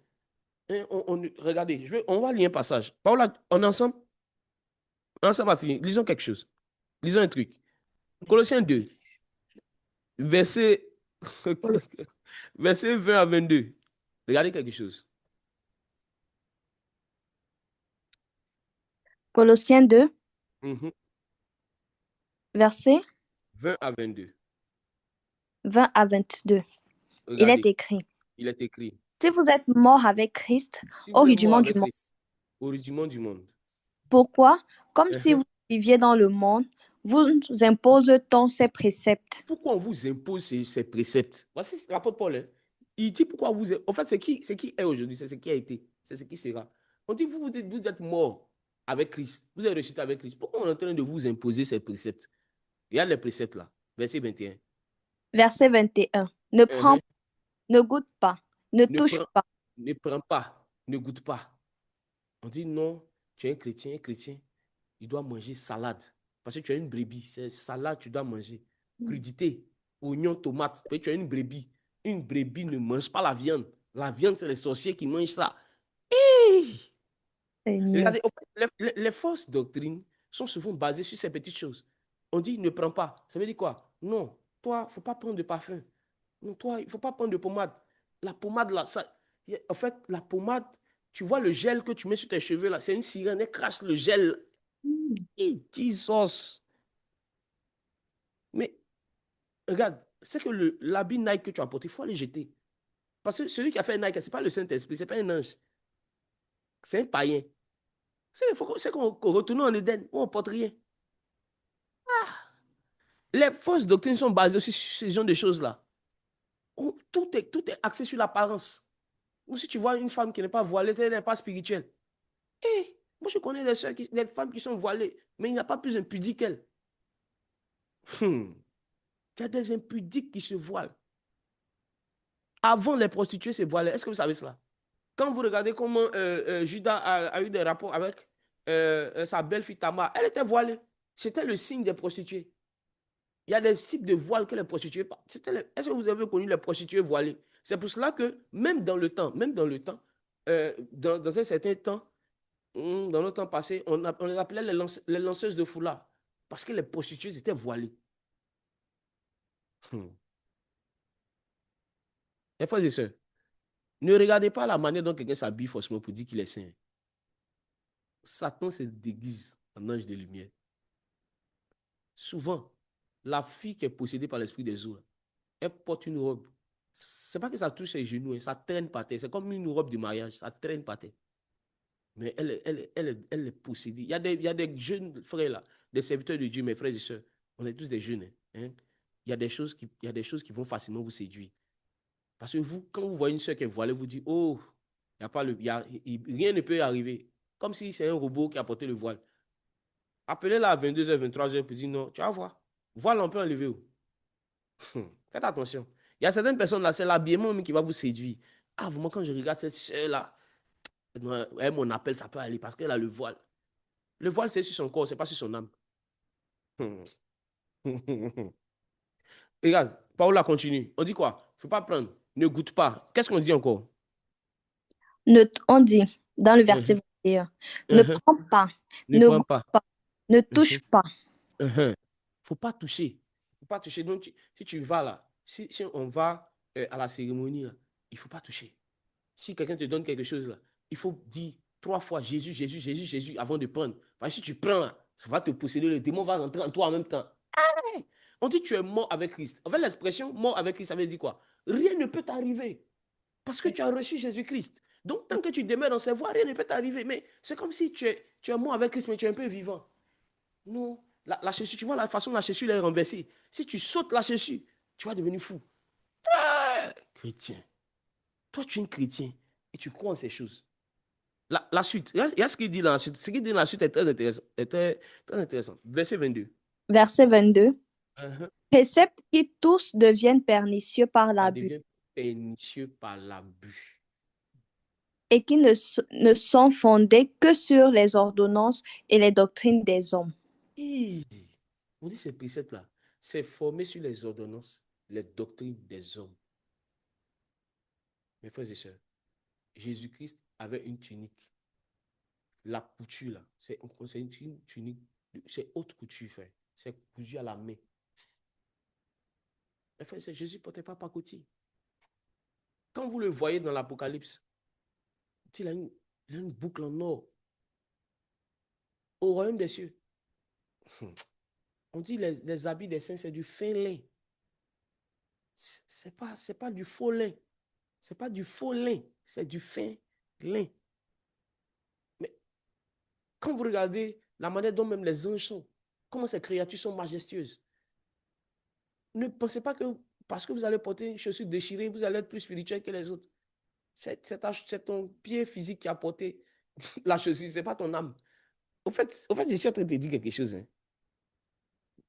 Regardez, on va lire un passage. Paola, on est ensemble? Ensemble, on va finir. Lisons quelque chose. Lisons un truc. Colossiens 2, verset, verset 20 à 22. Regardez quelque chose. Colossiens 2, verset 20 à 22. 20 à 22. Il est Regardez, écrit, il est écrit. si vous êtes mort avec Christ Si au vous êtes mort rudiment du avec monde, Christ, au rudiment du monde. pourquoi, comme si vous viviez dans le monde, vous impose-t-on ces préceptes? Pourquoi on vous impose ces préceptes? Voici l'apôtre Paul. Hein. Il dit pourquoi vous. En fait, c'est qui est aujourd'hui, c'est ce qui a été, c'est ce qui sera. On dit vous êtes mort avec Christ, vous êtes ressuscité avec Christ. Pourquoi on est en train de vous imposer ces préceptes? Il y a les préceptes là, verset 21. Verset 21. Ne prends, ne goûte pas, ne touche pas. Ne prends pas, ne goûte pas. On dit non, tu es un chrétien, il doit manger salade. Parce que tu as une brebis, c'est salade, tu dois manger. Crudité, oignon, tomate. Tu as une brebis. Une brebis ne mange pas la viande. La viande, c'est les sorciers qui mangent ça. Hey! Regardez, les fausses doctrines sont souvent basées sur ces petites choses. On dit ne prends pas. Ça veut dire quoi? Non, toi, il ne faut pas prendre de parfum. Non, toi, il ne faut pas prendre de pommade. La pommade, là, ça, en fait, la pommade, tu vois le gel que tu mets sur tes cheveux, là, c'est une sirène, elle crache le gel. Jesus. Mais regarde, c'est que l'habit Nike que tu as porté, il faut aller jeter. Parce que celui qui a fait Nike, ce n'est pas le Saint-Esprit, ce n'est pas un ange. C'est un païen. C'est qu'on retourne en Éden, où on ne porte rien. Les fausses doctrines sont basées aussi sur ce genre de choses-là. Tout est axé sur l'apparence. Ou si tu vois une femme qui n'est pas voilée, elle n'est pas spirituelle. Et moi, je connais des femmes qui sont voilées, mais il n'y a pas plus impudique qu'elles. Il y a des impudiques qui se voilent. Avant, les prostituées se voilaient. Est-ce que vous savez cela? Quand vous regardez comment Judas a eu des rapports avec sa belle-fille Tamar, elle était voilée. C'était le signe des prostituées. Il y a des types de voiles que les prostituées. Est-ce que vous avez connu les prostituées voilées? C'est pour cela que même dans le temps, dans un certain temps, dans le temps passé, on les appelait les lanceuses de foulard parce que les prostituées étaient voilées. Mes frères et sœurs, ne regardez pas la manière dont quelqu'un s'habille forcément pour dire qu'il est saint. Satan se déguise en ange de lumière. Souvent, la fille qui est possédée par l'esprit des eaux, elle porte une robe. C'est pas que ça touche ses genoux, hein, ça traîne par terre. C'est comme une robe de mariage, ça traîne par terre. Mais elle est possédée. Il y a des jeunes frères là, des serviteurs de Dieu, mes frères et sœurs. On est tous des jeunes. Hein. Il y a des choses qui vont facilement vous séduire. Parce que vous, quand vous voyez une sœur qui est voilée, vous dites, oh, y a pas rien ne peut y arriver. Comme si c'est un robot qui a porté le voile. Appelez-la à 22h, 23h pour dire non, tu vas voir. Voile, on peut enlever. Faites attention. Il y a certaines personnes là, c'est l'habillement qui va vous séduire. Ah, vraiment, quand je regarde cette sœur-là, mon appel, ça peut aller parce qu'elle a le voile. Le voile, c'est sur son corps, c'est pas sur son âme. Regarde, Paola continue. On dit quoi? Il ne faut pas prendre. Ne goûte pas. Qu'est-ce qu'on dit encore? On dit dans le verset 21, ne prends pas, ne goûte pas, ne touche pas. Il ne faut pas toucher. Faut pas toucher. Donc, si tu vas là, si on va à la cérémonie, là, il ne faut pas toucher. Si quelqu'un te donne quelque chose là, il faut dire 3 fois Jésus, Jésus, Jésus, Jésus avant de prendre. Parce que si tu prends là, ça va te posséder, le démon va rentrer en toi en même temps. On dit tu es mort avec Christ. En fait, l'expression mort avec Christ, ça veut dire quoi? Rien ne peut t'arriver. Parce que tu as reçu Jésus-Christ. Donc, tant que tu demeures dans ses voies, rien ne peut t'arriver. Mais c'est comme si tu es mort avec Christ, mais tu es un peu vivant. Non. La chaussure, tu vois la façon dont la chaussure est renversée. Si tu sautes la chaussure, tu vas devenir fou. Chrétien. Toi, tu es un chrétien et tu crois en ces choses. La suite, il y a ce qu'il dit dans la suite. Ce qu'il dit dans la suite est très intéressant. Très intéressant. Verset 22. Verset 22. Préceptes qui tous deviennent pernicieux par Ça l'abus. devient pernicieux par l'abus. et qui ne sont fondées que sur les ordonnances et les doctrines des hommes. On dit ces préceptes-là, c'est formé sur les ordonnances, les doctrines des hommes. Mes frères et sœurs, Jésus-Christ avait une tunique. La couture, là, c'est une tunique, c'est haute couture, frère. C'est cousu à la main. Mes frères et sœurs, Jésus ne portait pas pacotille. Quand vous le voyez dans l'Apocalypse, il a une boucle en or. Au royaume des cieux, on dit les habits des saints, c'est du fin lin. C'est pas du faux lin. C'est pas du faux lin, c'est du fin lin. Mais quand vous regardez la manière dont même les anges sont, comment ces créatures sont majestueuses, ne pensez pas que parce que vous allez porter une chaussure déchirée, vous allez être plus spirituel que les autres. C'est ton pied physique qui a porté la chaussure, ce n'est pas ton âme. Au fait, je suis en train de te dire quelque chose. Hein.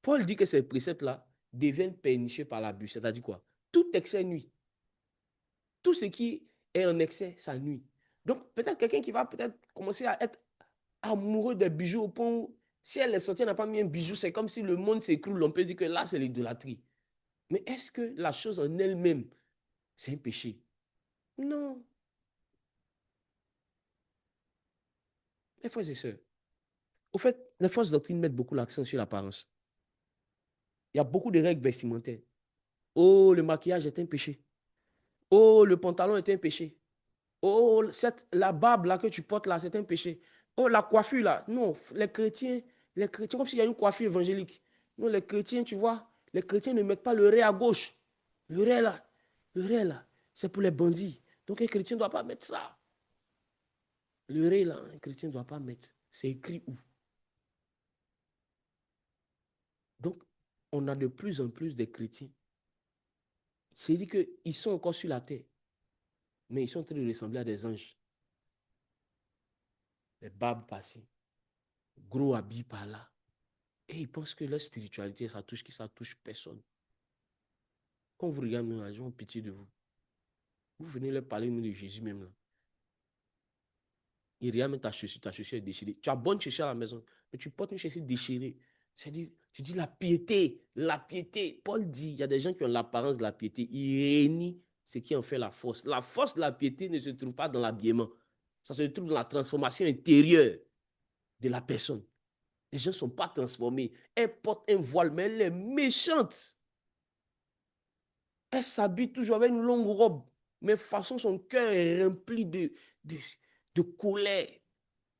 Paul dit que ces préceptes-là deviennent pernicieux par l'abus. C'est-à-dire quoi? Tout excès nuit. Tout ce qui est en excès, ça nuit. Donc, peut-être quelqu'un qui va peut-être commencer à être amoureux des bijoux au point où, si elle est sortie, elle n'a pas mis un bijou, c'est comme si le monde s'écroule. On peut dire que là, c'est l'idolâtrie. Mais est-ce que la chose en elle-même, c'est un péché? Non. Les frères et sœurs, au fait, les fausses doctrines mettent beaucoup l'accent sur l'apparence. Il y a beaucoup de règles vestimentaires. Oh, le maquillage est un péché. Oh, le pantalon est un péché. Oh, la barbe là que tu portes là, c'est un péché. Oh, la coiffure là. Non, les chrétiens, comme s'il y a une coiffure évangélique. Non, les chrétiens, tu vois, les chrétiens ne mettent pas le ré à gauche. Le ré là, c'est pour les bandits. Donc un chrétien ne doit pas mettre ça. Le ré là, un chrétien ne doit pas mettre. C'est écrit où? Donc, on a de plus en plus de chrétiens. C'est dit qu'ils sont encore sur la terre, mais ils sont en train de ressembler à des anges. Les barbes passées, gros habits par là. Et ils pensent que leur spiritualité, ça touche qui? Ça touche personne. Quand vous regardez, nous, les gens ont pitié de vous. Vous venez leur parler nous, de Jésus même là. Il regarde même ta chaussure est déchirée. Tu as bonne chaussure à la maison, mais tu portes une chaussure déchirée. C'est-à-dire, tu dis la piété, la piété. Paul dit, il y a des gens qui ont l'apparence de la piété. Il réunit ce qui en fait la force. La force de la piété ne se trouve pas dans l'habillement. Ça se trouve dans la transformation intérieure de la personne. Les gens ne sont pas transformés. Elle porte un voile, mais elle est méchante. Elle s'habille toujours avec une longue robe, mais façon son cœur est rempli de, de colère.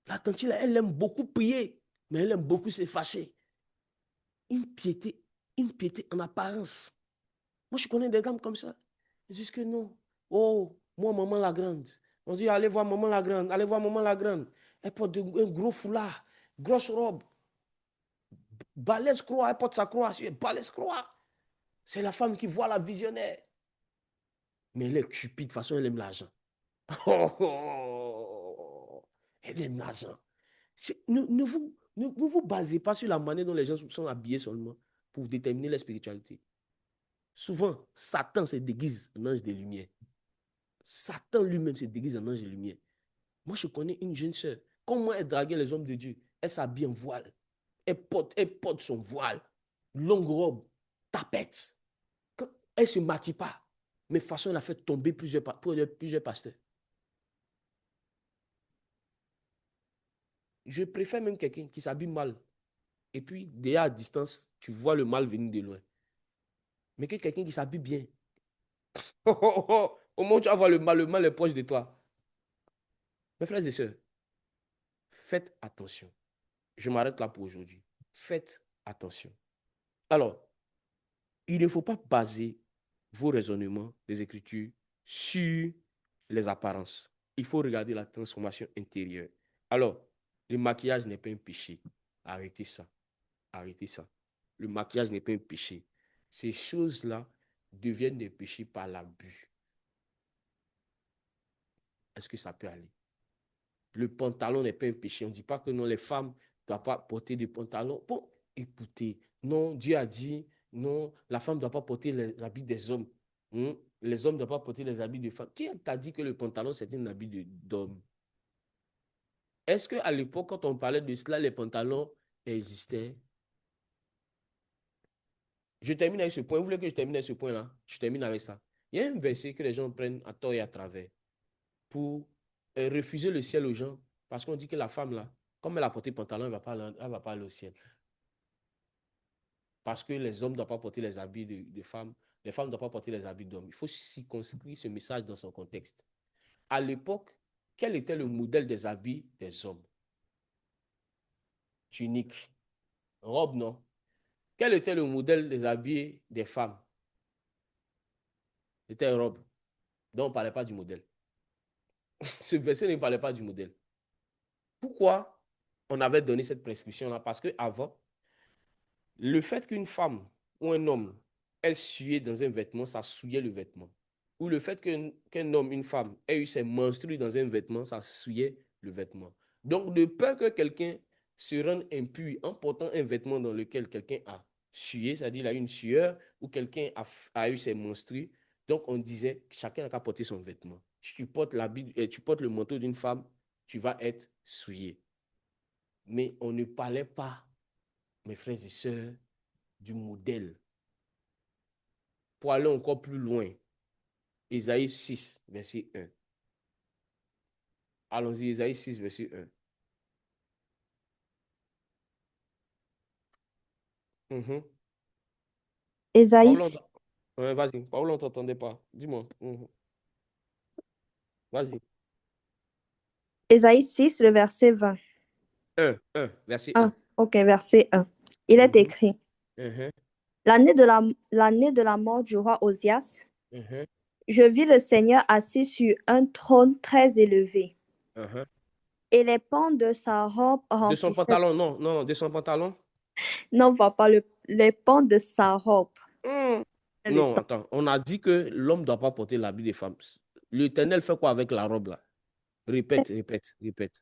La tante, elle aime beaucoup prier, mais elle aime beaucoup se fâcher. Une piété en apparence. Moi, je connais des gammes comme ça. Ils disent que non. Oh, moi, maman la grande. On dit, allez voir maman la grande, allez voir maman la grande. Elle porte un gros foulard, grosse robe, balèze croix, elle porte sa croix, balèze croix. C'est la femme qui voit la visionnaire. Mais elle est cupide, de toute façon, elle aime l'argent. Elle aime l'argent. Ne vous basez pas sur la manière dont les gens sont habillés seulement pour déterminer la spiritualité. Souvent, Satan se déguise en ange de lumière. Satan lui-même se déguise en ange de lumière. Moi, je connais une jeune sœur. Comment elle draguait les hommes de Dieu? Elle s'habille en voile. Elle porte son voile. Longue robe. Tapette. Elle ne se maquille pas. Mais de toute façon, elle a fait tomber plusieurs pasteurs. Je préfère même quelqu'un qui s'habille mal. Et puis, déjà à distance, tu vois le mal venir de loin. Mais que quelqu'un qui s'habille bien. Au moins, tu vas voir le mal est proche de toi. Mes frères et sœurs, faites attention. Je m'arrête là pour aujourd'hui. Faites attention. Alors, il ne faut pas baser vos raisonnements des Écritures sur les apparences. Il faut regarder la transformation intérieure. Alors, le maquillage n'est pas un péché. Arrêtez ça. Arrêtez ça. Le maquillage n'est pas un péché. Ces choses-là deviennent des péchés par l'abus. Est-ce que ça peut aller? Le pantalon n'est pas un péché. On ne dit pas que non, les femmes ne doivent pas porter des pantalons. Bon, écoutez, non, Dieu a dit, non, la femme ne doit pas porter les habits des hommes. Les hommes ne doivent pas porter les habits de femmes. Qui t'a dit que le pantalon, c'est un habit d'homme? Est-ce qu'à l'époque, quand on parlait de cela, les pantalons existaient? Je termine avec ce point. Vous voulez que je termine avec ce point-là? Je termine avec ça. Il y a un verset que les gens prennent à tort et à travers pour refuser le ciel aux gens. Parce qu'on dit que la femme, là, comme elle a porté pantalon, elle va pas aller au ciel. Parce que les hommes ne doivent pas porter les habits de femmes. Les femmes ne doivent pas porter les habits d'hommes. Il faut circonscrire ce message dans son contexte. À l'époque, quel était le modèle des habits des hommes? Tunique. Robe, non? Quel était le modèle des habits des femmes? C'était une robe. Donc, on ne parlait pas du modèle. Ce verset ne parlait pas du modèle. Pourquoi on avait donné cette prescription-là? Parce qu'avant, le fait qu'une femme ou un homme ait sué dans un vêtement, ça souillait le vêtement. Ou le fait qu'un homme, une femme, ait eu ses menstrues dans un vêtement, ça souillait le vêtement. Donc, de peur que quelqu'un se rende impur en portant un vêtement dans lequel quelqu'un a sué, c'est-à-dire il a eu une sueur, ou quelqu'un a eu ses menstrues, donc on disait que chacun a qu'à porter son vêtement. Si tu portes tu portes le manteau d'une femme, tu vas être souillé. Mais on ne parlait pas, mes frères et sœurs, du modèle. Pour aller encore plus loin, Ésaïe 6, verset 1. Allons-y, Ésaïe 6, verset 1. Mhm. Ésaïe, Pablo, ouais, vas-y. Pablo, on ne t'entendait pas. Dis-moi. Mhm. Vas-y. Ésaïe 6, le verset 20. 1, verset 1. 1. Ok, verset 1. Il est Mhm. écrit, Mhm. l'année de la mort du roi Osias, Mhm. je vis le Seigneur assis sur un trône très élevé, Mhm. et les pans de sa robe De son remplissaient. pantalon, non, non, de son pantalon. Non, papa, les pans de sa robe. Hmm. Le Non, temps. attends. On a dit que l'homme ne doit pas porter l'habit des femmes. L'Éternel fait quoi avec la robe là? Répète, répète, répète.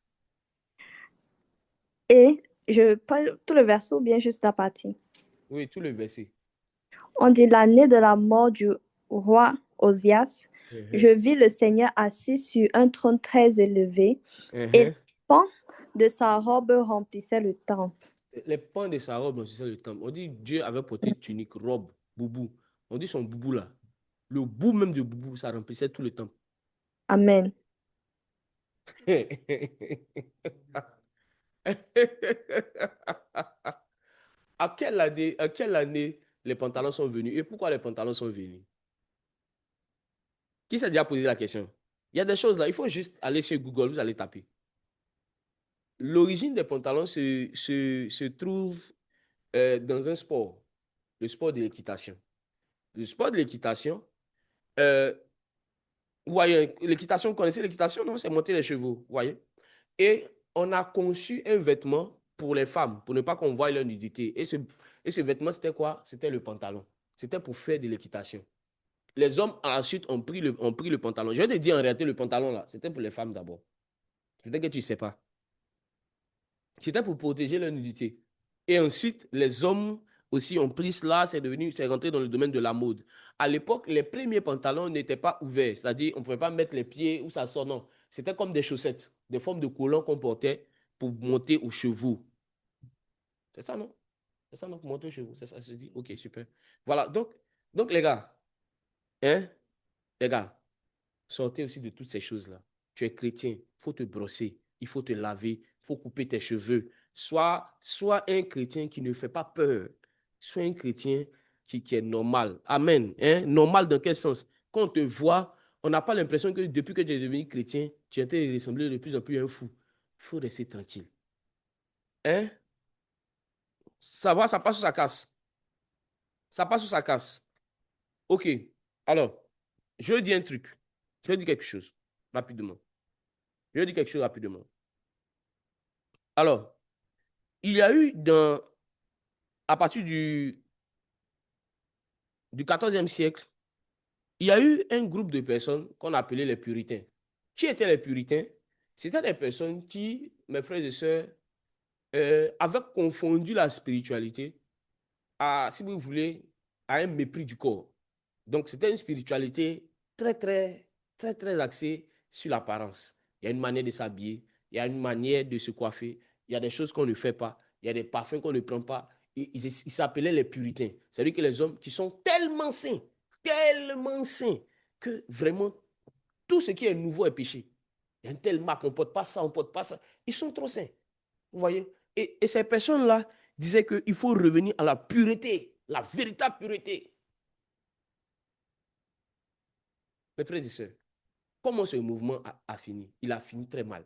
Et je parle tout le verset ou bien juste la partie. Oui, tout le verset. On dit l'année de la mort du roi Osias, Mhm. je vis le Seigneur assis sur un trône très élevé, et les Mhm. pans de sa robe remplissaient le temple. Les pans de sa robe, c'est ça le temple. On dit Dieu avait porté tunique, robe, boubou. On dit son boubou là. Le bout même de boubou, ça remplissait tout le temple. Amen. À quelle année les pantalons sont venus et pourquoi les pantalons sont venus? Qui s'est déjà posé la question? Il y a des choses là, il faut juste aller sur Google, vous allez taper. L'origine des pantalons se trouve dans un sport, le sport de l'équitation. Le sport de l'équitation, euh, vous voyez, l'équitation, vous connaissez l'équitation, non? C'est monter les chevaux, vous voyez? Et on a conçu un vêtement pour les femmes, pour ne pas qu'on voie leur nudité. Et ce vêtement, c'était quoi? C'était le pantalon. C'était pour faire de l'équitation. Les hommes, ensuite, ont pris le pantalon. Je vais te dire en réalité, le pantalon, là, c'était pour les femmes d'abord. Peut-être que tu ne sais pas. C'était pour protéger leur nudité. Et ensuite, les hommes aussi ont pris cela, c'est rentré dans le domaine de la mode. À l'époque, les premiers pantalons n'étaient pas ouverts, c'est-à-dire on ne pouvait pas mettre les pieds où ça sort, non. C'était comme des chaussettes, des formes de collants qu'on portait pour monter aux chevaux. C'est ça, non? C'est ça, non, pour monter aux chevaux. C'est ça, je dis, ok, super. Voilà, donc hein, les gars, sortez aussi de toutes ces choses-là. Tu es chrétien, il faut te brosser, il faut te laver, il faut couper tes cheveux. Sois un chrétien qui ne fait pas peur. Sois un chrétien qui est normal. Amen. Hein? Normal dans quel sens? Quand on te voit, on n'a pas l'impression que depuis que tu es devenu chrétien, tu es en train de ressembler de plus en plus à un fou. Il faut rester tranquille. Hein? Ça va, ça passe ou ça casse? Ça passe ou ça casse? Ok. Alors, je veux dire un truc. Je veux dire quelque chose rapidement. Je veux dire quelque chose rapidement. Alors, il y a eu à partir du 14e siècle, il y a eu un groupe de personnes qu'on appelait les puritains. Qui étaient les puritains? C'était des personnes qui, mes frères et sœurs, avaient confondu la spiritualité à, si vous voulez, à un mépris du corps. Donc, c'était une spiritualité très, très, très, très axée sur l'apparence. Il y a une manière de s'habiller, il y a une manière de se coiffer, il y a des choses qu'on ne fait pas, il y a des parfums qu'on ne prend pas. Ils s'appelaient les puritains. C'est-à-dire que les hommes qui sont tellement saints, que vraiment, tout ce qui est nouveau est péché. Il y a une telle marque, on ne porte pas ça, on ne porte pas ça. Ils sont trop saints. Vous voyez? Et ces personnes-là disaient qu'il faut revenir à la pureté, la véritable pureté. Mes frères et sœurs, comment ce mouvement a fini? Il a fini très mal.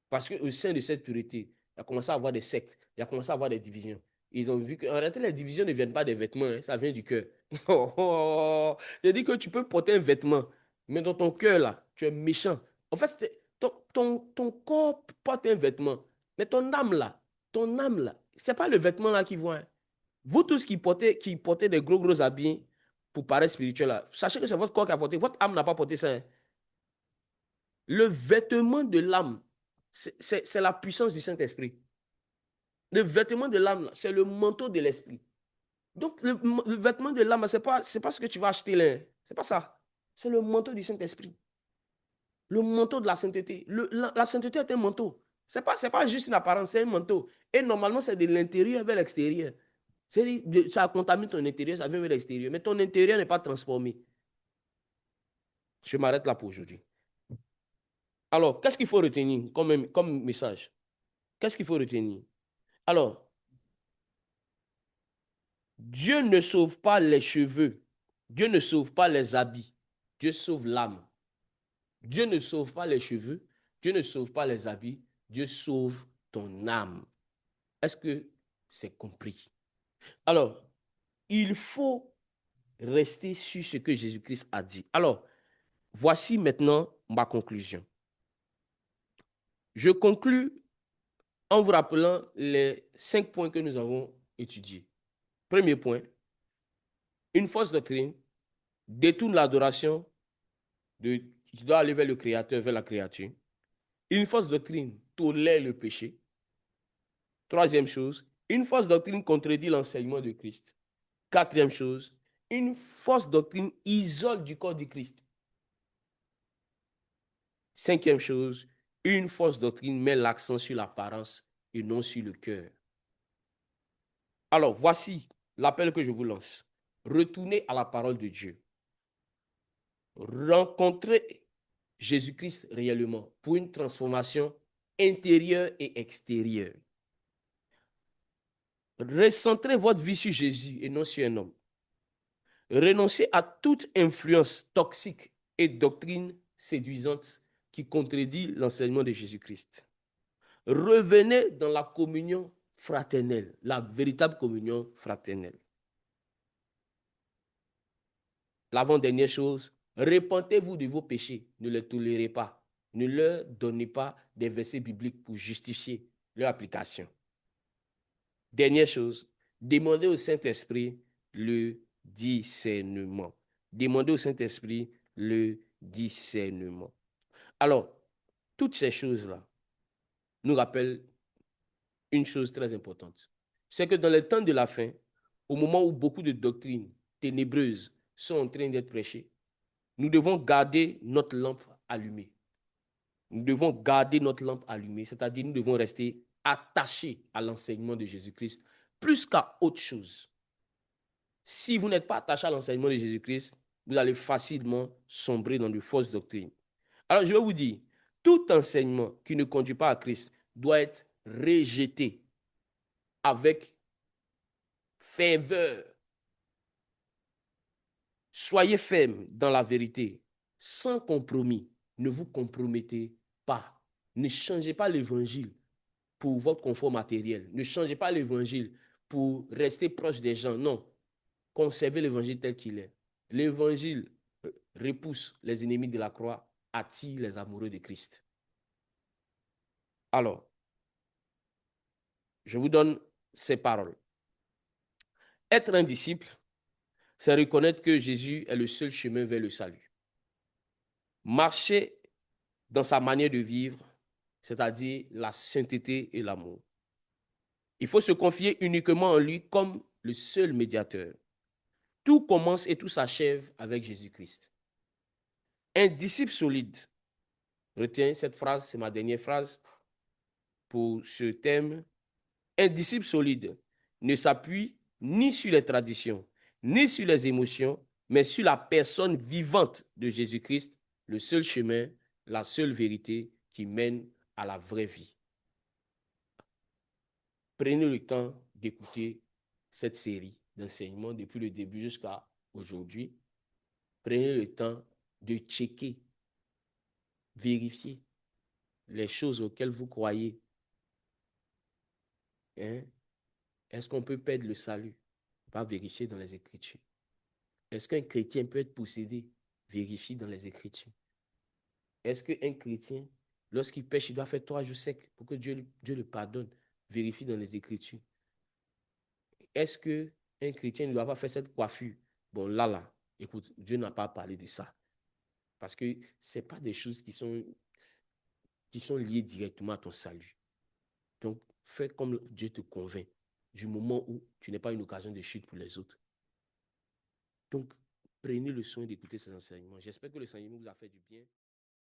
Parce qu'au sein de cette pureté, il a commencé à avoir des sectes, il a commencé à avoir des divisions. Ils ont vu qu'en réalité, les divisions ne viennent pas des vêtements, hein, ça vient du cœur. C'est-à-dire que tu peux porter un vêtement, mais dans ton cœur, là, tu es méchant. En fait, ton corps porte un vêtement, mais ton âme, là, ce n'est pas le vêtement là qui voit. Hein. Vous tous qui portez des gros habits pour paraître spirituel, là, sachez que c'est votre corps qui a porté. Votre âme n'a pas porté ça. Hein. Le vêtement de l'âme, c'est la puissance du Saint-Esprit. Le vêtement de l'âme, c'est le manteau de l'esprit. Donc, le vêtement de l'âme, ce n'est pas ce que tu vas acheter là. Ce n'est pas ça. C'est le manteau du Saint-Esprit. Le manteau de la sainteté. La sainteté est un manteau. Ce n'est pas juste une apparence, c'est un manteau. Et normalement, c'est de l'intérieur vers l'extérieur. Ça contamine ton intérieur, ça vient vers l'extérieur. Mais ton intérieur n'est pas transformé. Je m'arrête là pour aujourd'hui. Alors, qu'est-ce qu'il faut retenir comme message? Qu'est-ce qu'il faut retenir? Alors, Dieu ne sauve pas les cheveux. Dieu ne sauve pas les habits. Dieu sauve l'âme. Dieu ne sauve pas les cheveux. Dieu ne sauve pas les habits. Dieu sauve ton âme. Est-ce que c'est compris? Alors, il faut rester sur ce que Jésus-Christ a dit. Alors, voici maintenant ma conclusion. Je conclus en vous rappelant les 5 points que nous avons étudiés. Premier point, une fausse doctrine détourne l'adoration qui doit aller vers le Créateur, vers la créature. Une fausse doctrine tolère le péché. Troisième chose, une fausse doctrine contredit l'enseignement de Christ. Quatrième chose, une fausse doctrine isole du corps du Christ. Cinquième chose, une fausse doctrine met l'accent sur l'apparence et non sur le cœur. Alors, voici l'appel que je vous lance. Retournez à la parole de Dieu. Rencontrez Jésus-Christ réellement pour une transformation intérieure et extérieure. Recentrez votre vie sur Jésus et non sur un homme. Renoncez à toute influence toxique et doctrine séduisante qui contredit l'enseignement de Jésus-Christ. Revenez dans la communion fraternelle, la véritable communion fraternelle. L'avant-dernière chose, repentez-vous de vos péchés, ne les tolérez pas. Ne leur donnez pas des versets bibliques pour justifier leur application. Dernière chose, demandez au Saint-Esprit le discernement. Demandez au Saint-Esprit le discernement. Alors, toutes ces choses-là nous rappellent une chose très importante. C'est que dans les temps de la fin, au moment où beaucoup de doctrines ténébreuses sont en train d'être prêchées, nous devons garder notre lampe allumée. Nous devons garder notre lampe allumée, c'est-à-dire nous devons rester attachés à l'enseignement de Jésus-Christ plus qu'à autre chose. Si vous n'êtes pas attaché à l'enseignement de Jésus-Christ, vous allez facilement sombrer dans de fausses doctrines. Alors, je vais vous dire, tout enseignement qui ne conduit pas à Christ doit être rejeté avec ferveur. Soyez ferme dans la vérité, sans compromis. Ne vous compromettez pas. Ne changez pas l'évangile pour votre confort matériel. Ne changez pas l'évangile pour rester proche des gens. Non. Conservez l'évangile tel qu'il est. L'évangile repousse les ennemis de la croix, attire les amoureux de Christ. Alors, je vous donne ces paroles. Être un disciple, c'est reconnaître que Jésus est le seul chemin vers le salut. Marcher dans sa manière de vivre, c'est-à-dire la sainteté et l'amour. Il faut se confier uniquement en lui comme le seul médiateur. tout commence et tout s'achève avec Jésus-Christ. Un disciple solide, retiens cette phrase, c'est ma dernière phrase pour ce thème. Un disciple solide ne s'appuie ni sur les traditions, ni sur les émotions, mais sur la personne vivante de Jésus-Christ, le seul chemin, la seule vérité qui mène à la vraie vie. Prenez le temps d'écouter cette série d'enseignements depuis le début jusqu'à aujourd'hui. Prenez le temps de checker, vérifier les choses auxquelles vous croyez. Hein? Est-ce qu'on peut perdre le salut? Pas vérifier dans les Écritures. Est-ce qu'un chrétien peut être possédé? Vérifie dans les Écritures. Est-ce qu'un chrétien, lorsqu'il pêche, il doit faire 3 jours secs pour que Dieu le pardonne? Vérifie dans les Écritures. Est-ce qu'un chrétien ne doit pas faire cette coiffure? Bon, là, écoute, Dieu n'a pas parlé de ça. Parce que ce n'est pas des choses qui sont liées directement à ton salut. Donc, fais comme Dieu te convainc, du moment où tu n'es pas une occasion de chute pour les autres. Donc, prenez le soin d'écouter ces enseignements. J'espère que l'enseignement vous a fait du bien.